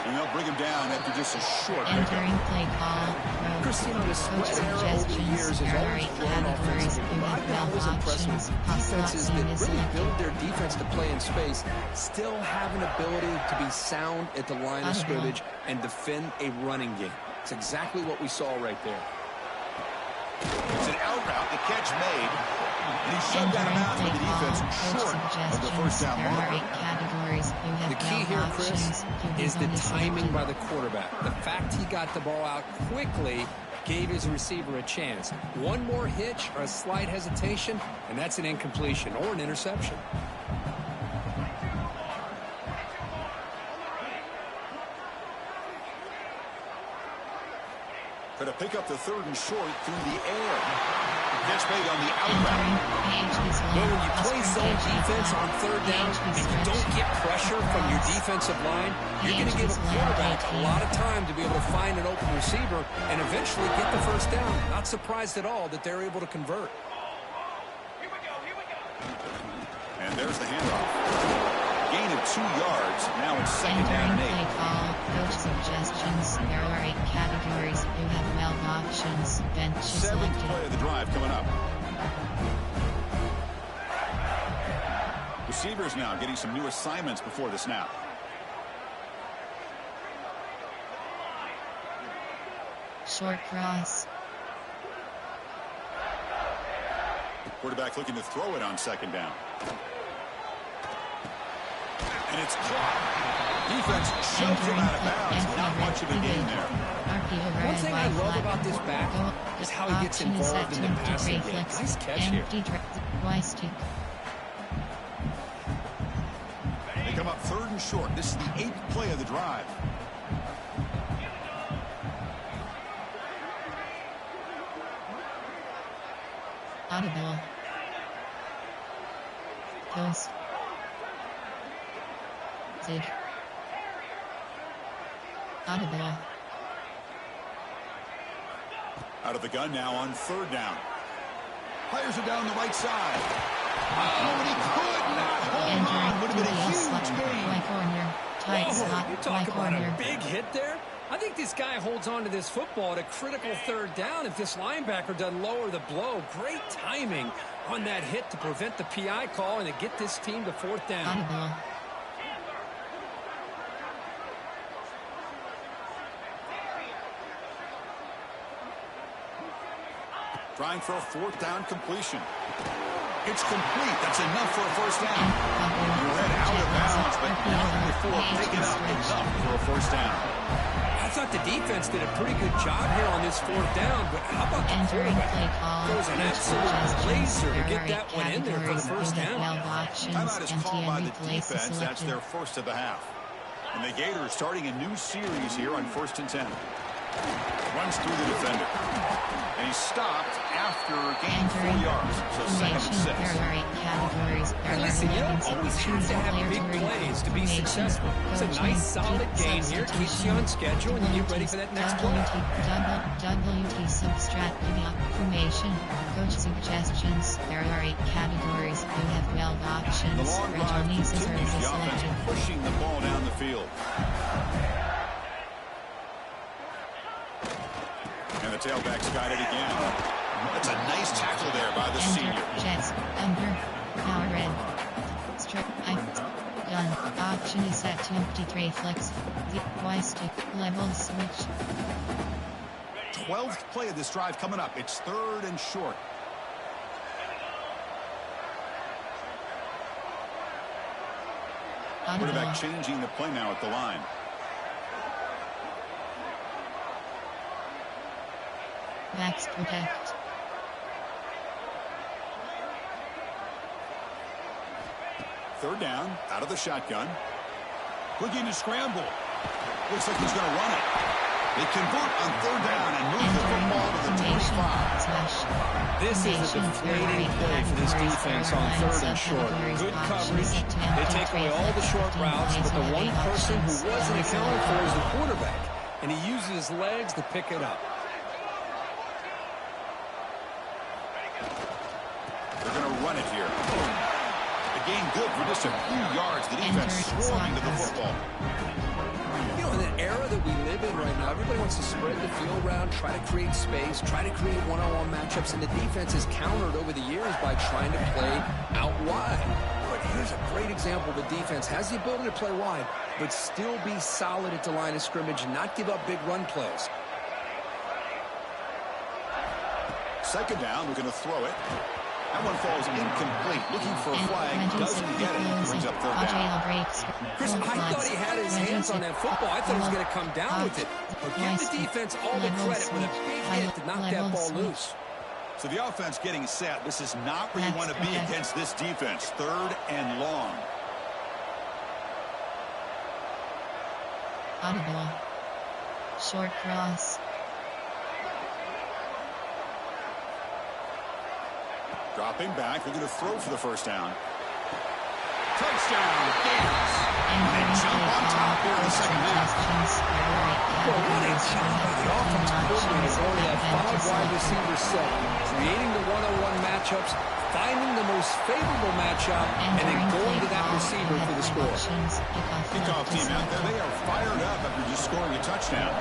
And they'll bring him down after just a short Entering pickup. play call. Christine, the spread era over the years has always grown offensively. But I've been always impressed with defenses that really build their defense to play in space, still have an ability to be sound at the line of scrimmage and defend a running game. It's exactly what we saw right there. It's an out route. The catch made. And he shoved out of bounds with the defense short of the first down marker. The key here, Chris, is the timing by the quarterback. The fact he got the ball out quickly gave his receiver a chance. One more hitch or a slight hesitation, and that's an incompletion or an interception. Going to pick up the third and short through the air. Catch made on the out route. Well, when you play zone defense on third down and you don't get pressure from your defensive line, you're going to give a quarterback a lot of time to be able to find an open receiver and eventually get the first down. Not surprised at all that they're able to convert. And there's the handoff. Gain of 2 yards. Now it's second down and 8. Coach suggestions. There are 8 categories. You have 12 options. Bench is Seventh selected. play of the drive coming up. Receivers now getting some new assignments before the snap. Short cross. Quarterback looking to throw it on second down. And it's caught. Defense shoves him out of bounds. Not much of a gain there. One thing I love about this back is how he gets involved in the passing game. Nice catch here. They come up 3rd and short. This is the 8th play of the drive. Audible. Goes. Zig. Audible. Out of the gun now on 3rd down. Players are down the right side. Oh, and he could not hold on. Would have been a huge gain. My corner. Tight slot. You talk about a big hit there. I think this guy holds on to this football at a critical 3rd down if this linebacker doesn't lower the blow. Great timing on that hit to prevent the PI call and to get this team to 4th down. Audible. Trying for a 4th down completion. It's complete. That's enough for a 1st down. You read out of bounds, but nothing before picking up enough for a 1st down. I thought the defense did a pretty good job here on this 4th down, but how about the quarterback? Throws an absolute laser to get that one in there for the 1st down. Timeout is called by the defense. That's their 1st of the half. And the Gators starting a new series here on 1st and 10. Runs through the defender. And he's stopped after gaining 4 yards. So 2nd and 6. Hey, listen, you don't always have to have big plays to be successful. It's a nice, solid game here. Keeps you on schedule, and you get ready for that next play. WT subtract formation. Coach suggestions. There are 8 categories. You have 12 options. The long drive continues. The offense pushing the ball down the field. And the tailback's got it again. That's a nice tackle there by the senior. Jets, under, power red. Strip, gun. Option is set to empty tray flex. The Y stick, level switch. 12th play of this drive coming up. It's 3rd and short. Quarterback changing the play now at the line. Max protect. Third down, out of the shotgun. Looking to scramble. Looks like he's going to run it. They convert on 3rd down and move the football to the 25. This is a deflating play for this defense on 3rd and short. Good coverage. They take away all the short routes, but the one person who wasn't accounted for is the quarterback, and he uses his legs to pick it up. They're going to run it here. The gain good for just a few yards. The defense swarming to the football. You know, in the era that we live in right now, everybody wants to spread the field around, try to create space, try to create one-on-one matchups, and the defense has countered over the years by trying to play out wide. But here's a great example. The defense has the ability to play wide, but still be solid at the line of scrimmage and not give up big run plays. 2nd down, we're going to throw it. That one falls incomplete. Looking for a flag. Doesn't get it. Brings up 3rd down. Chris, I thought he had his hands on that football. I thought he was going to come down with it. But give the defense all the credit with a big hit to knock that ball loose. So the offense getting set. This is not where you want to be against this defense. 3rd and long. Audible. Short cross. Dropping back, they're going to throw for the 1st down. Touchdown, Gators. And they jump on top here in the 2nd half. Well, what a job by the offensive coordinator going to that 5 wide receiver set, creating the one-on-one matchups, finding the most favorable matchup, and then going to that receiver for the score. Kickoff team out there, they are fired up after just scoring a touchdown.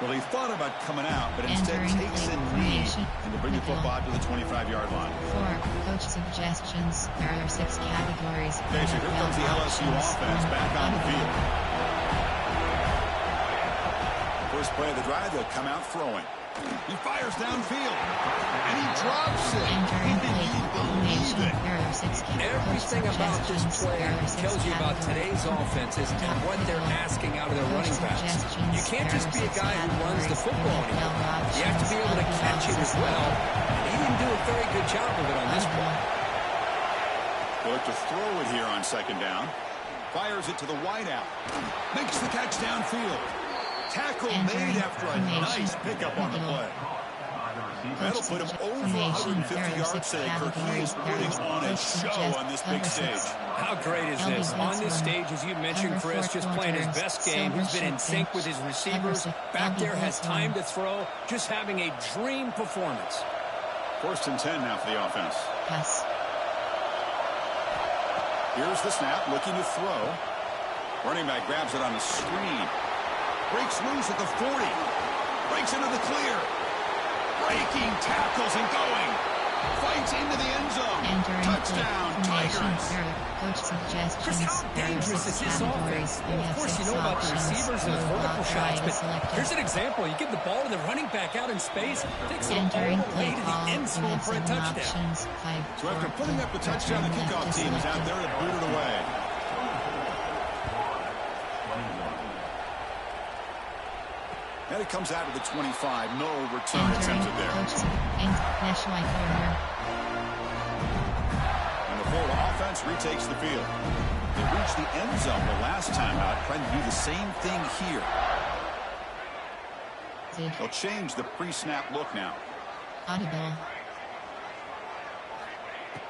Well, he thought about coming out, but instead Entering takes a play knee formation. and to bring the football to the 25-yard line. 4. Coach suggestions. There are 6 categories. Okay, so here comes the LSU offense back on the field. First play of the drive, they'll come out throwing. He fires downfield, and he drops it. Entering play formation. it. There are 6 Everything about this play tells you about today's offenses and what they're asking out of their running backs. You can't just be a guy who runs the football anymore. You have to be able to catch it as well. And he didn't do a very good job of it on this play. They'll look to throw it here on second down. Fires it to the wideout. Makes the catch downfield. Tackle made after a nice pickup on the play. That'll put him over 150 yards today. He is putting on a show on this big stage. How great is this? On this stage, as you mentioned, Chris, just playing his best game. He's been in sync with his receivers. Back there has time to throw. Just having a dream performance. 1st and 10 now for the offense. Pass. Here's the snap, looking to throw. Running back grabs it on the screen. Breaks loose at the 40. Breaks into the clear. Breaking tackles and going. Fights into the end zone. Touchdown, Tigers. Coach suggestions. Chris, how dangerous is this offense? Well, of course, you know about the receivers and the vertical shots, but here's an example. You give the ball to the running back out in space, takes it all the way to the end zone for a touchdown. So after putting up the touchdown, the kickoff team is out there to boot it away. And it comes out of the 25. No return attempted there. And the Florida offense retakes the field. They reached the end zone the last time out, trying to do the same thing here. They'll change the pre-snap look now. Audible.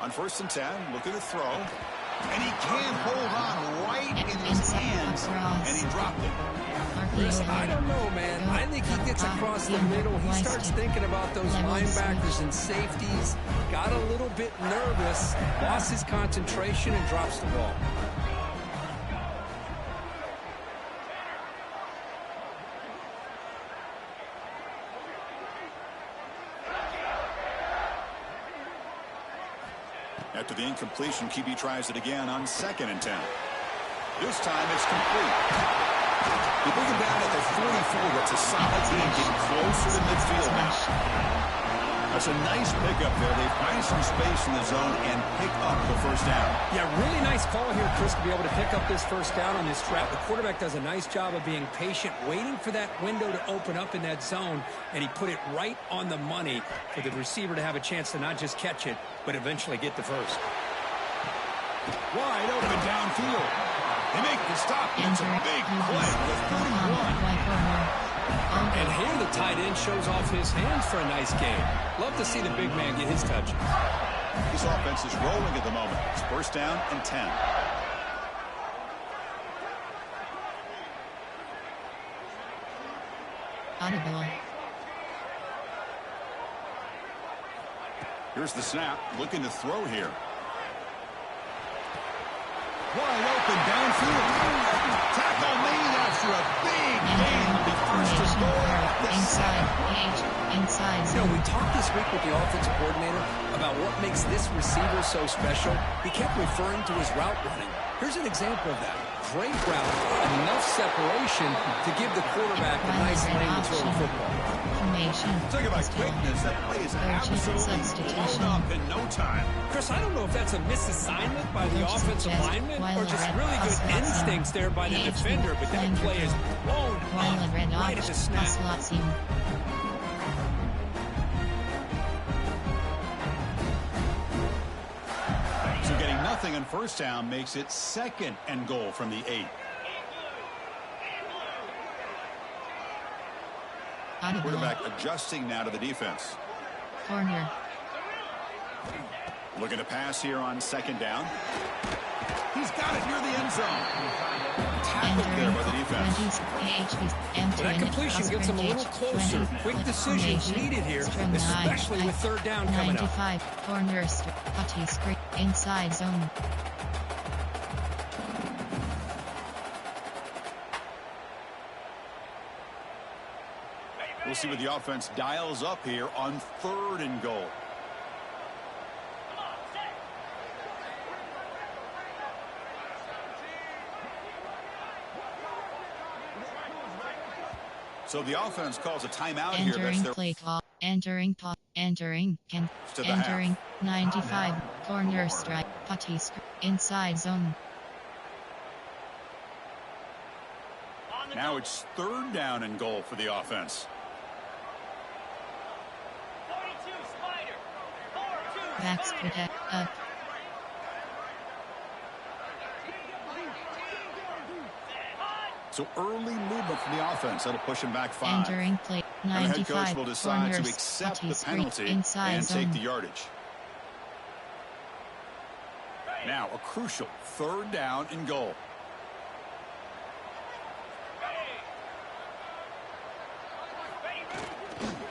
On 1st and 10, looking to throw. And he can't hold on right in his hands. And he dropped it. Chris, I don't know, man. I think he gets across the middle. He starts thinking about those linebackers and safeties. Got a little bit nervous, lost his concentration, and drops the ball. After the incompletion, QB tries it again on 2nd and 10. This time it's complete. They bring him down at the 44. That's a solid gain, getting closer to midfield now. That's a nice pickup there. They find some space in the zone and pick up the 1st down. Yeah, really nice call here, Chris, to be able to pick up this 1st down on this trap. The quarterback does a nice job of being patient, waiting for that window to open up in that zone, and he put it right on the money for the receiver to have a chance to not just catch it, but eventually get the 1st. Wide open downfield. They make the stop, and it's a big play with 41. And here the tight end shows off his hands for a nice game. Love to see the big man get his touches. This offense is rolling at the moment. It's 1st down and 10. Audible. Here's the snap. Looking to throw here. Wide open downfield. Tackle made after a big gain. The 1st and goal at the Inside. You know, we talked this week with the offensive coordinator about what makes this receiver so special. He kept referring to his route running. Here's an example of that. Great route, enough separation to give the quarterback a nice lane to throw the football. Talk about quickness. That play is absolutely blown up in no time. Chris, I don't know if that's a misassignment by the offensive lineman or just really good instincts there by the defender, but that play is blown up right at the snap. So getting nothing on 1st down makes it 2nd and goal from the 8. Quarterback adjusting now to the defense. Corner. Looking to pass here on 2nd down. He's got it near the end zone. Tackled there by the defense. Well, that completion gets him a little closer. Quick decisions needed here, especially with 3rd down coming up. 95. Corner. Inside zone. We'll see what the offense dials up here on 3rd and goal. So the offense calls a timeout here. Entering play call. Entering. 95. Corner strike. Patis. Inside zone. Now it's 3rd down and goal for the offense. Backs protect up. So early movement from the offense. That'll push him back 5. Entering play. And the head coach 95. will decide to Corners. accept the Patis. penalty Inside and zone. take the yardage. Now a crucial 3rd down and goal.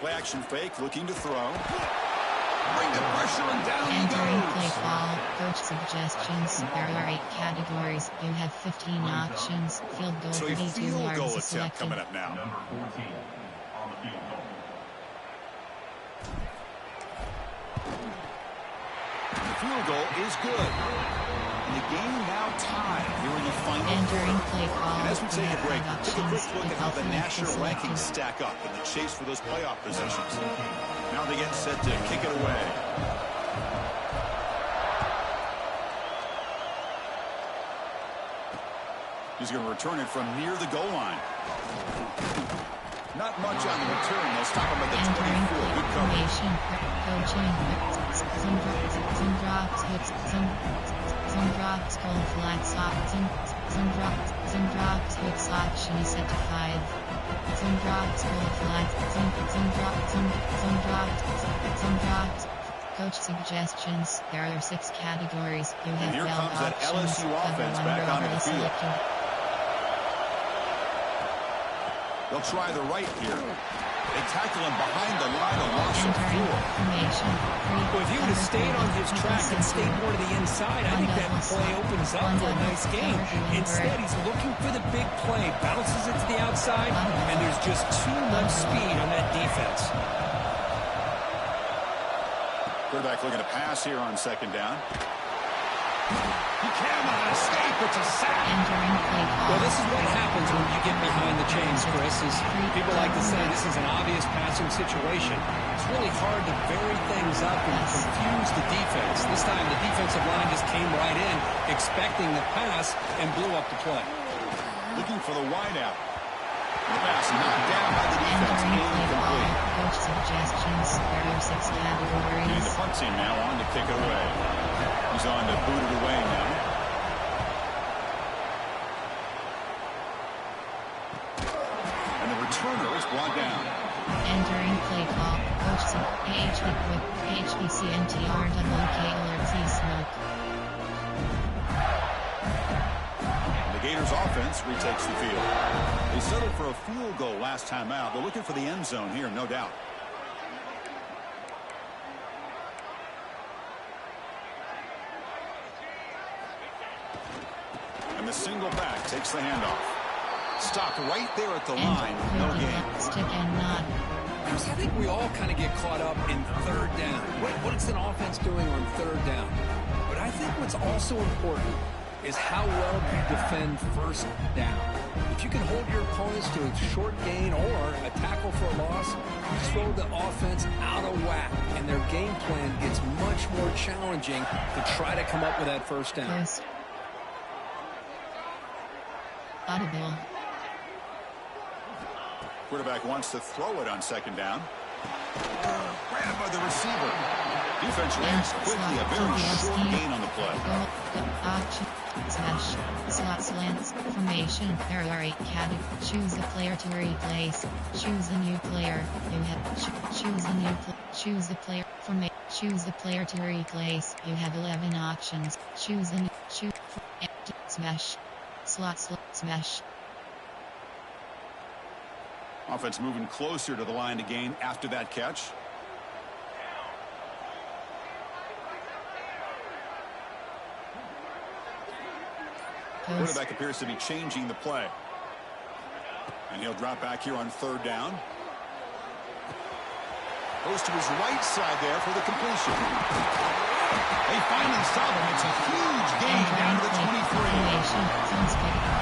Play action fake, looking to throw. Bring the pressure and down he Entering goes. play call. Coach suggestions. There are 8 categories. You have 15 options. Field goal So a 32 field yards goal is attempt selected. coming up now. Number 14 on the field goal. The field goal is good. And the game now tied here in the final Entering quarter. play call. And as we take a break, have take a quick options. look at how the Default national selected. rankings stack up in the chase for those playoff positions. Now they get set to kick it away. He's going to return it from near the goal line. Not much on the return. They'll stop him at the Entering 24. Good coverage. formation. Coaching. Some drops. Hits. Some drops. Goal flat stop. Some drops. Hits. Option is set to 5. Some drops. Goal flat. Some drops. Coach suggestions. There are 6 categories. You have And here 12 comes that options. LSU Cover offense one back onto rover the is field. selected. They'll try the right here. They tackle him behind the line, a loss of Entering 4. formation. Well, if he would have stayed on his track and stayed more to the inside, I think that play opens up for a nice game. Instead, he's looking for the big play, bounces it to the outside, and there's just too much speed on that defense. Quarterback looking to pass here on 2nd down. He cannot escape. It's a sack. Entering play call. Well, this is what happens when you get behind the chains, Chris, is people like to say this is an obvious passing situation. It's really hard to vary things up and confuse the defense. This time the defensive line just came right in, expecting the pass, and blew up the play. Looking for the wideout. The pass knocked down by the defense. Entering play call. Incomplete. Coach suggestions. There are 6 And categories. the punt team now on to kick it away. He's on to boot it away now. And the returner is brought down. Entering play call. Coach HBCNTR-KLRC Smoke. The Gators offense retakes the field. They settled for a field goal last time out. They're looking for the end zone here, no doubt. And the single back takes the handoff. Stopped right there at the line. No gain. Stick and nod. I think we all kind of get caught up in 3rd down. What's an offense doing on 3rd down? But I think what's also important is how well you defend 1st down. If you can hold your opponents to a short gain or a tackle for a loss, you throw the offense out of whack, and their game plan gets much more challenging to try to come up with that 1st down. Post. Audible. Quarterback wants to throw it on 2nd down. Grabbed by the receiver. Defense reacts quickly. A very short gain on the play. Option. Smash. Slot slants. Formation. There are 8 categories. Choose a player to replace. Choose a new player. You have choose a new choose the player. Formation. Choose the player to replace. You have 11 options. Choose a new smash. Slot smash. Offense moving closer to the line to gain after that catch. Quarterback appears to be changing the play. And he'll drop back here on 3rd down. Goes to his right side there for the completion. They finally solve him. It's a huge gain down to the 23.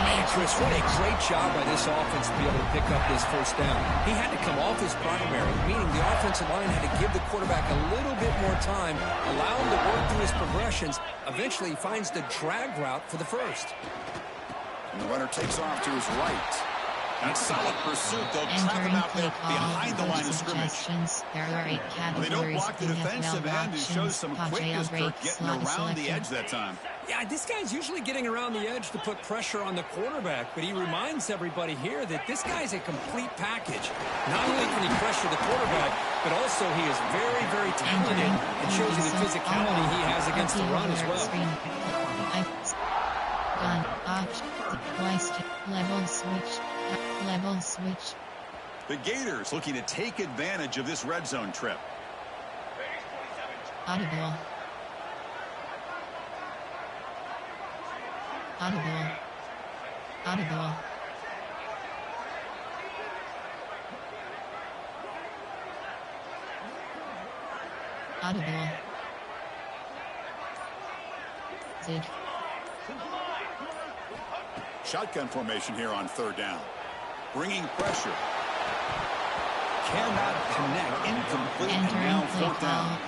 Hey, Chris, what a great job by this offense to be able to pick up this first down. He had to come off his primary, meaning the offensive line had to give the quarterback a little bit more time, allow him to work through his progressions. Eventually, he finds the drag route for the first. And the runner takes off to his right. That's solid pursuit. They'll trap him out there behind the line of scrimmage. There are 8 categories. Well, they don't block the defensive end who shows some quickness for getting around the edge that time. Yeah, this guy's usually getting around the edge to put pressure on the quarterback, but he reminds everybody here that this guy's a complete package. Not only can he pressure the quarterback, but also he is very, very talented and shows you the physicality he has against the run as well. Level switch. The Gators looking to take advantage of this red zone trip. Audible. Audible. Audible. Audible. Zig. Shotgun formation here on third down. Bringing pressure. Cannot connect. Incomplete. And now fourth down.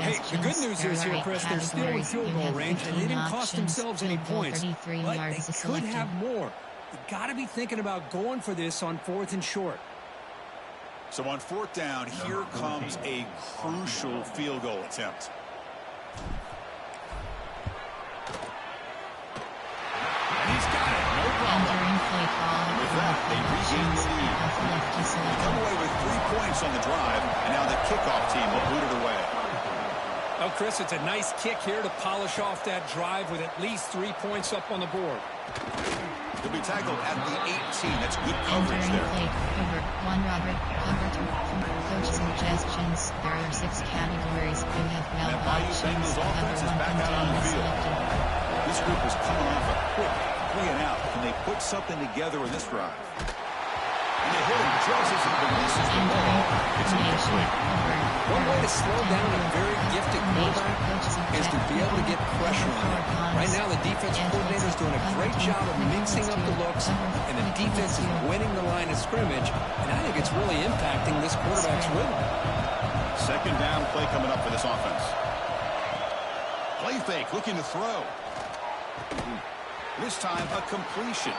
Hey, the good news is here, Chris, they're still in field goal range, and they didn't cost themselves any points. But they could have more. You got to be thinking about going for this on 4th and short. So on 4th down, here comes a crucial field goal attempt. With that, they regain the lead. Come away with 3 points on the drive, and now the kickoff team will boot it away. Oh, Chris, it's a nice kick here to polish off that drive with at least 3 points up on the board. He'll be tackled at the 18. That's good coverage there. Cover 1, Robert. Cover 2. Coach suggestions. There are 6 categories. You have well options. Cover 1 contains selected. This group is coming off a quick 3 and out. Can they put something together in this drive? And they hit him just as he releases the ball. It's incomplete. One way to slow down a very gifted quarterback is to be able to get pressure on him. Right now, the defensive coordinator is doing a great job of mixing up the looks, and the defense is winning the line of scrimmage, and I think it's really impacting this quarterback's rhythm. Second down play coming up for this offense. Play fake, looking to throw. This time, a completion.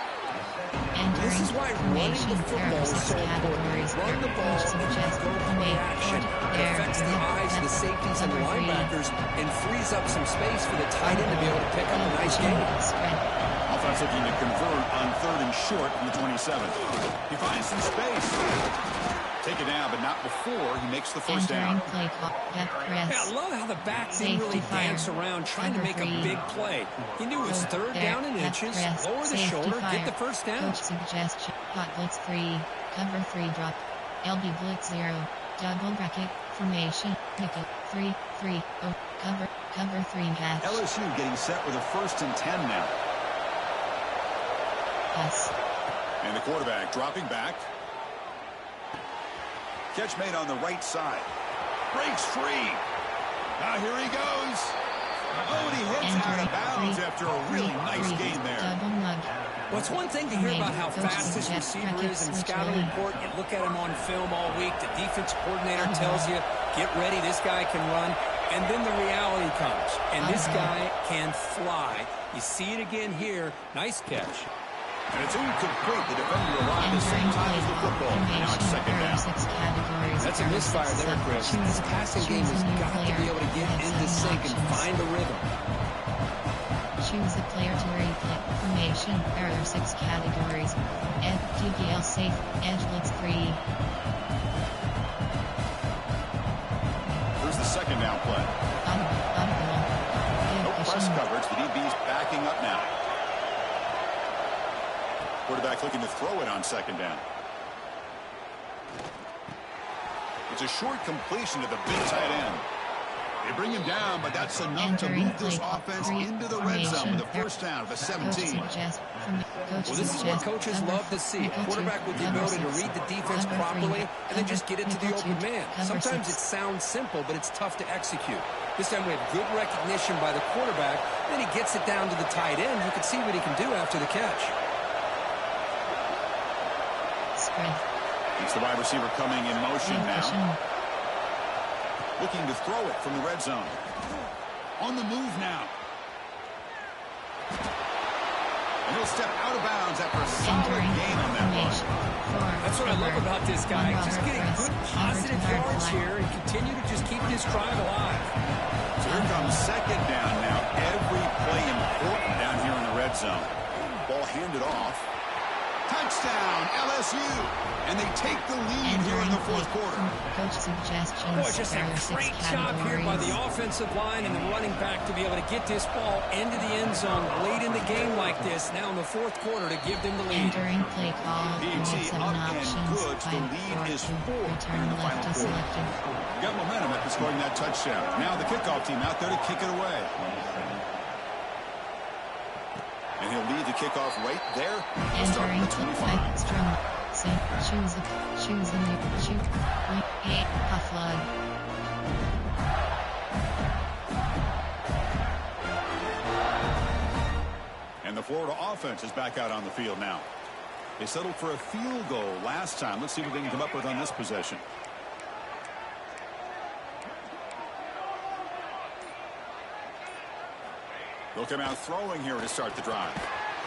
This is why running the football is so important. Run the ball and go play action. It affects the eyes of the safeties and the linebackers and frees up some space for the tight end to be able to pick up a nice gain. Offense looking to convert on 3rd and short from the 27. He finds some space. Take it down, but not before he makes the first down. Yeah, I love how the back didn't really dance around trying to make a big play. He knew it was 3rd down in inches, lower the shoulder, get the first down. Coach suggestion, hot blitz 3, cover 3 drop, LB blitz 0, double bracket, formation, nickel, 3, 3, oh, cover 3 match. LSU getting set with a 1st and 10 now. Yes. And the quarterback dropping back. Catch made on the right side. Breaks free. Now here he goes. Oh, and he hits out of bounds after a really nice gain there. Well, it's one thing to hear about how fast this receiver is in the scouting report. You look at him on film all week. The defense coordinator tells you, get ready, this guy can run. And then the reality comes. And this guy can fly. You see it again here. Nice catch. And it's incomplete. The defender arrived the same time as the football. Now it's second down. That's a misfire there, Chris. This passing game has got to be able to get into sync and find a rhythm. Choose a player to replay formation. There are 6 categories. FDBL safe, edge blitz 3. Here's the second down play. No press coverage. The DB's backing up now. Quarterback looking to throw it on second down. It's a short completion to the big tight end. They bring him down, but that's enough to move this offense into the red zone with a first down of the 17. Well, this is what coaches love to see. A quarterback with the ability to read the defense properly and then just get it to the open man. Sometimes it sounds simple, but it's tough to execute. This time we have good recognition by the quarterback. Then he gets it down to the tight end. You can see what he can do after the catch. Spread. It's the wide receiver coming in motion now. Looking to throw it from the red zone. On the move now. And he'll step out of bounds after a solid gain on that one. That's what I love about this guy. Just getting good positive yards here and continue to just keep this drive alive. So here comes second down now. Every play important down here in the red zone. Ball handed off. Touchdown, LSU. And they take the lead here in the fourth quarter. Coach suggestions. Boy, just a great job here by the offensive line and the running back to be able to get this ball into the end zone late in the game like this. Now in the fourth quarter to give them the lead. Entering play call. PAT up and good. The lead is 4 in the final quarter. Got momentum after scoring that touchdown. Now the kickoff team out there to kick it away. And he'll lead the kickoff right there. Entering extra. Choose a new shoot. Flood. And the Florida offense is back out on the field now. They settled for a field goal last time. Let's see what they can come up with on this possession. They'll come out throwing here to start the drive.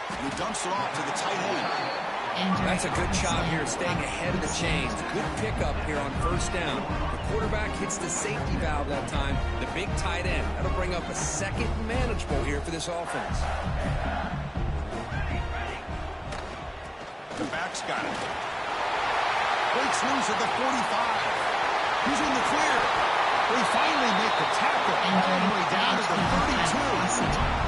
And he dumps it off to the tight end. That's a good job here, staying ahead of the chains. Good pickup here on first down. The quarterback hits the safety valve that time. The big tight end. That'll bring up a second manageable here for this offense. The back's got it. Breaks loose at the 45. He's in the clear. They finally make the tackle all the way down to the 32.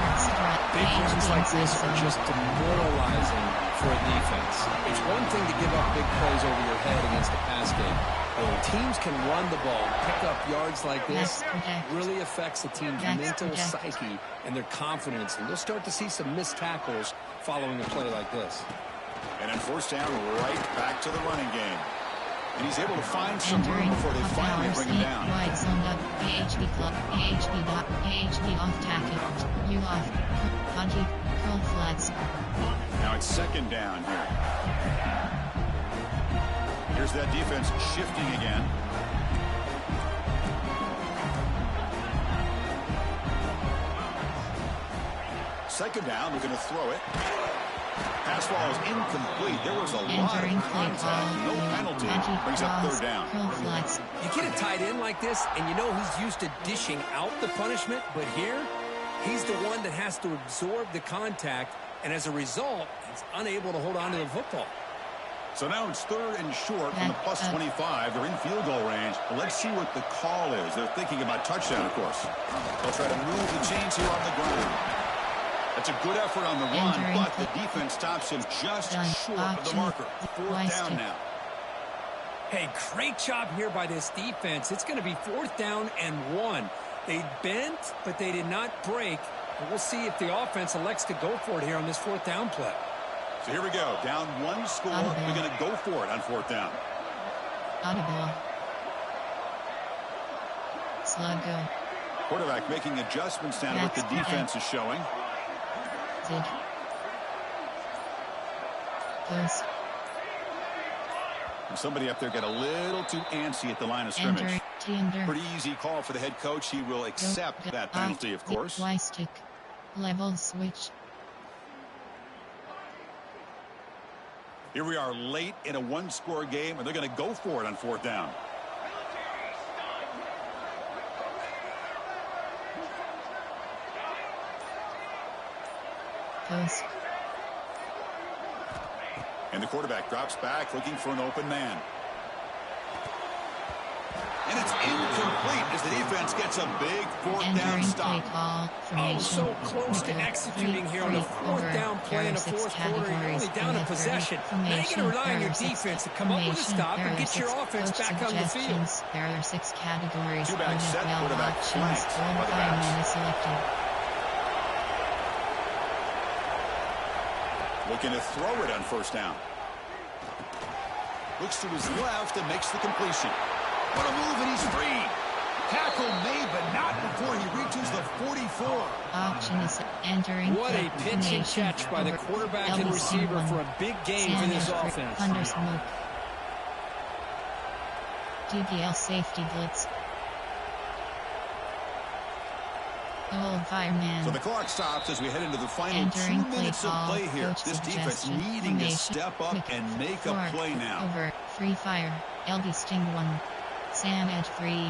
Big runs like this are just demoralizing for a defense. It's one thing to give up big plays over your head against a pass game. But when teams can run the ball, pick up yards like this, really affects the team's mental psyche and their confidence. And you'll start to see some missed tackles following a play like this. And on first down, right back to the running game. And he's able to find some room before they finally bring him down. Wide zone up. AHB club. AHB off tackle. You off. Punty. Curl flats. Now it's second down here. Here's that defense shifting again. Second down, we're going to throw it. Pass ball is incomplete. There was a lot of contact. No penalty. Brings up third down. You get a tight end like this, and you know he's used to dishing out the punishment, but here, he's the one that has to absorb the contact, and as a result, he's unable to hold on to the football. So now it's third and short from the plus 25. They're in field goal range. But let's see what the call is. They're thinking about touchdown, of course. They'll try to move the chains here on the ground. That's a good effort on the run, but the defense stops him just short of the marker. Fourth down now. Hey, great job here by this defense. It's going to be fourth down and 1. They bent, but they did not break. And we'll see if the offense elects to go for it here on this fourth down play. So here we go. Down 1 score. We're going to go for it on fourth down. Audible. Slug go. Quarterback making adjustments down to what the defense is showing. Close. And somebody up there got a little too antsy at the line of scrimmage. Pretty easy call for the head coach. He will accept that penalty, of course. Y-stick. Level switch. Here we are late in a 1-score game, and they're going to go for it on fourth down. Close. And the quarterback drops back, looking for an open man. And it's incomplete as the defense gets a big fourth down Entering play stop. call, formation. so close to executing here on the fourth down play in the fourth quarter. You're only down a possession. Now you're going to rely on your defense to come up with a stop and get your offense back on the field. There are 6 categories. Two-back set, NFL quarterback options. flanked All by the firemen backs. is selected. Looking to throw it on first down. Looks to his left and makes the completion. What a move, and he's free. Tackle made, but not before he reaches the 44. Option is entering What play a pitch and formation. catch by the Over. quarterback and Double receiver team for one. a big gain for this Sanders, offense. Thunder smoke. DPL safety blitz. Old fireman. So the clock stops as we head into the final Entering 2 play minutes of call. play here. Coach This defense suggestion. needing to Formation. step up Quick. and make a Fork. play now. Over. Free fire. LD Sting 1. Sam Edge 3.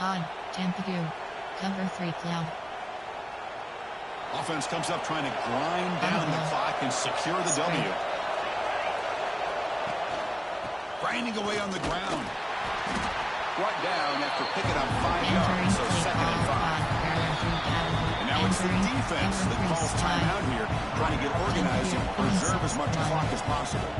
Odd. Tampa 2. Cover 3 cloud. Offense comes up trying to grind down the clock and secure the W. Grinding away on the ground. Brought down after picking up 5 Entering yards, so play second and call. 5. Odd. There are 3 categories. And now it's the Entering defense cover that 3 calls slide. timeout here, trying to get organized and preserve as much clock as possible.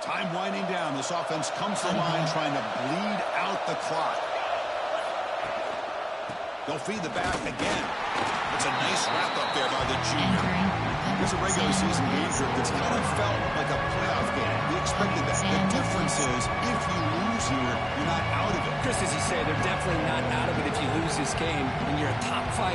Time winding down. This offense comes to the line trying to bleed out the clock. They'll feed the back again. It's a nice wrap-up there by the junior. Entering It's a regular season game group that's kind of felt like a playoff game. We expected that. The difference is, if you lose here, you're not out of it. Chris, as you say, they're definitely not out of it if you lose this game. When you're a top 5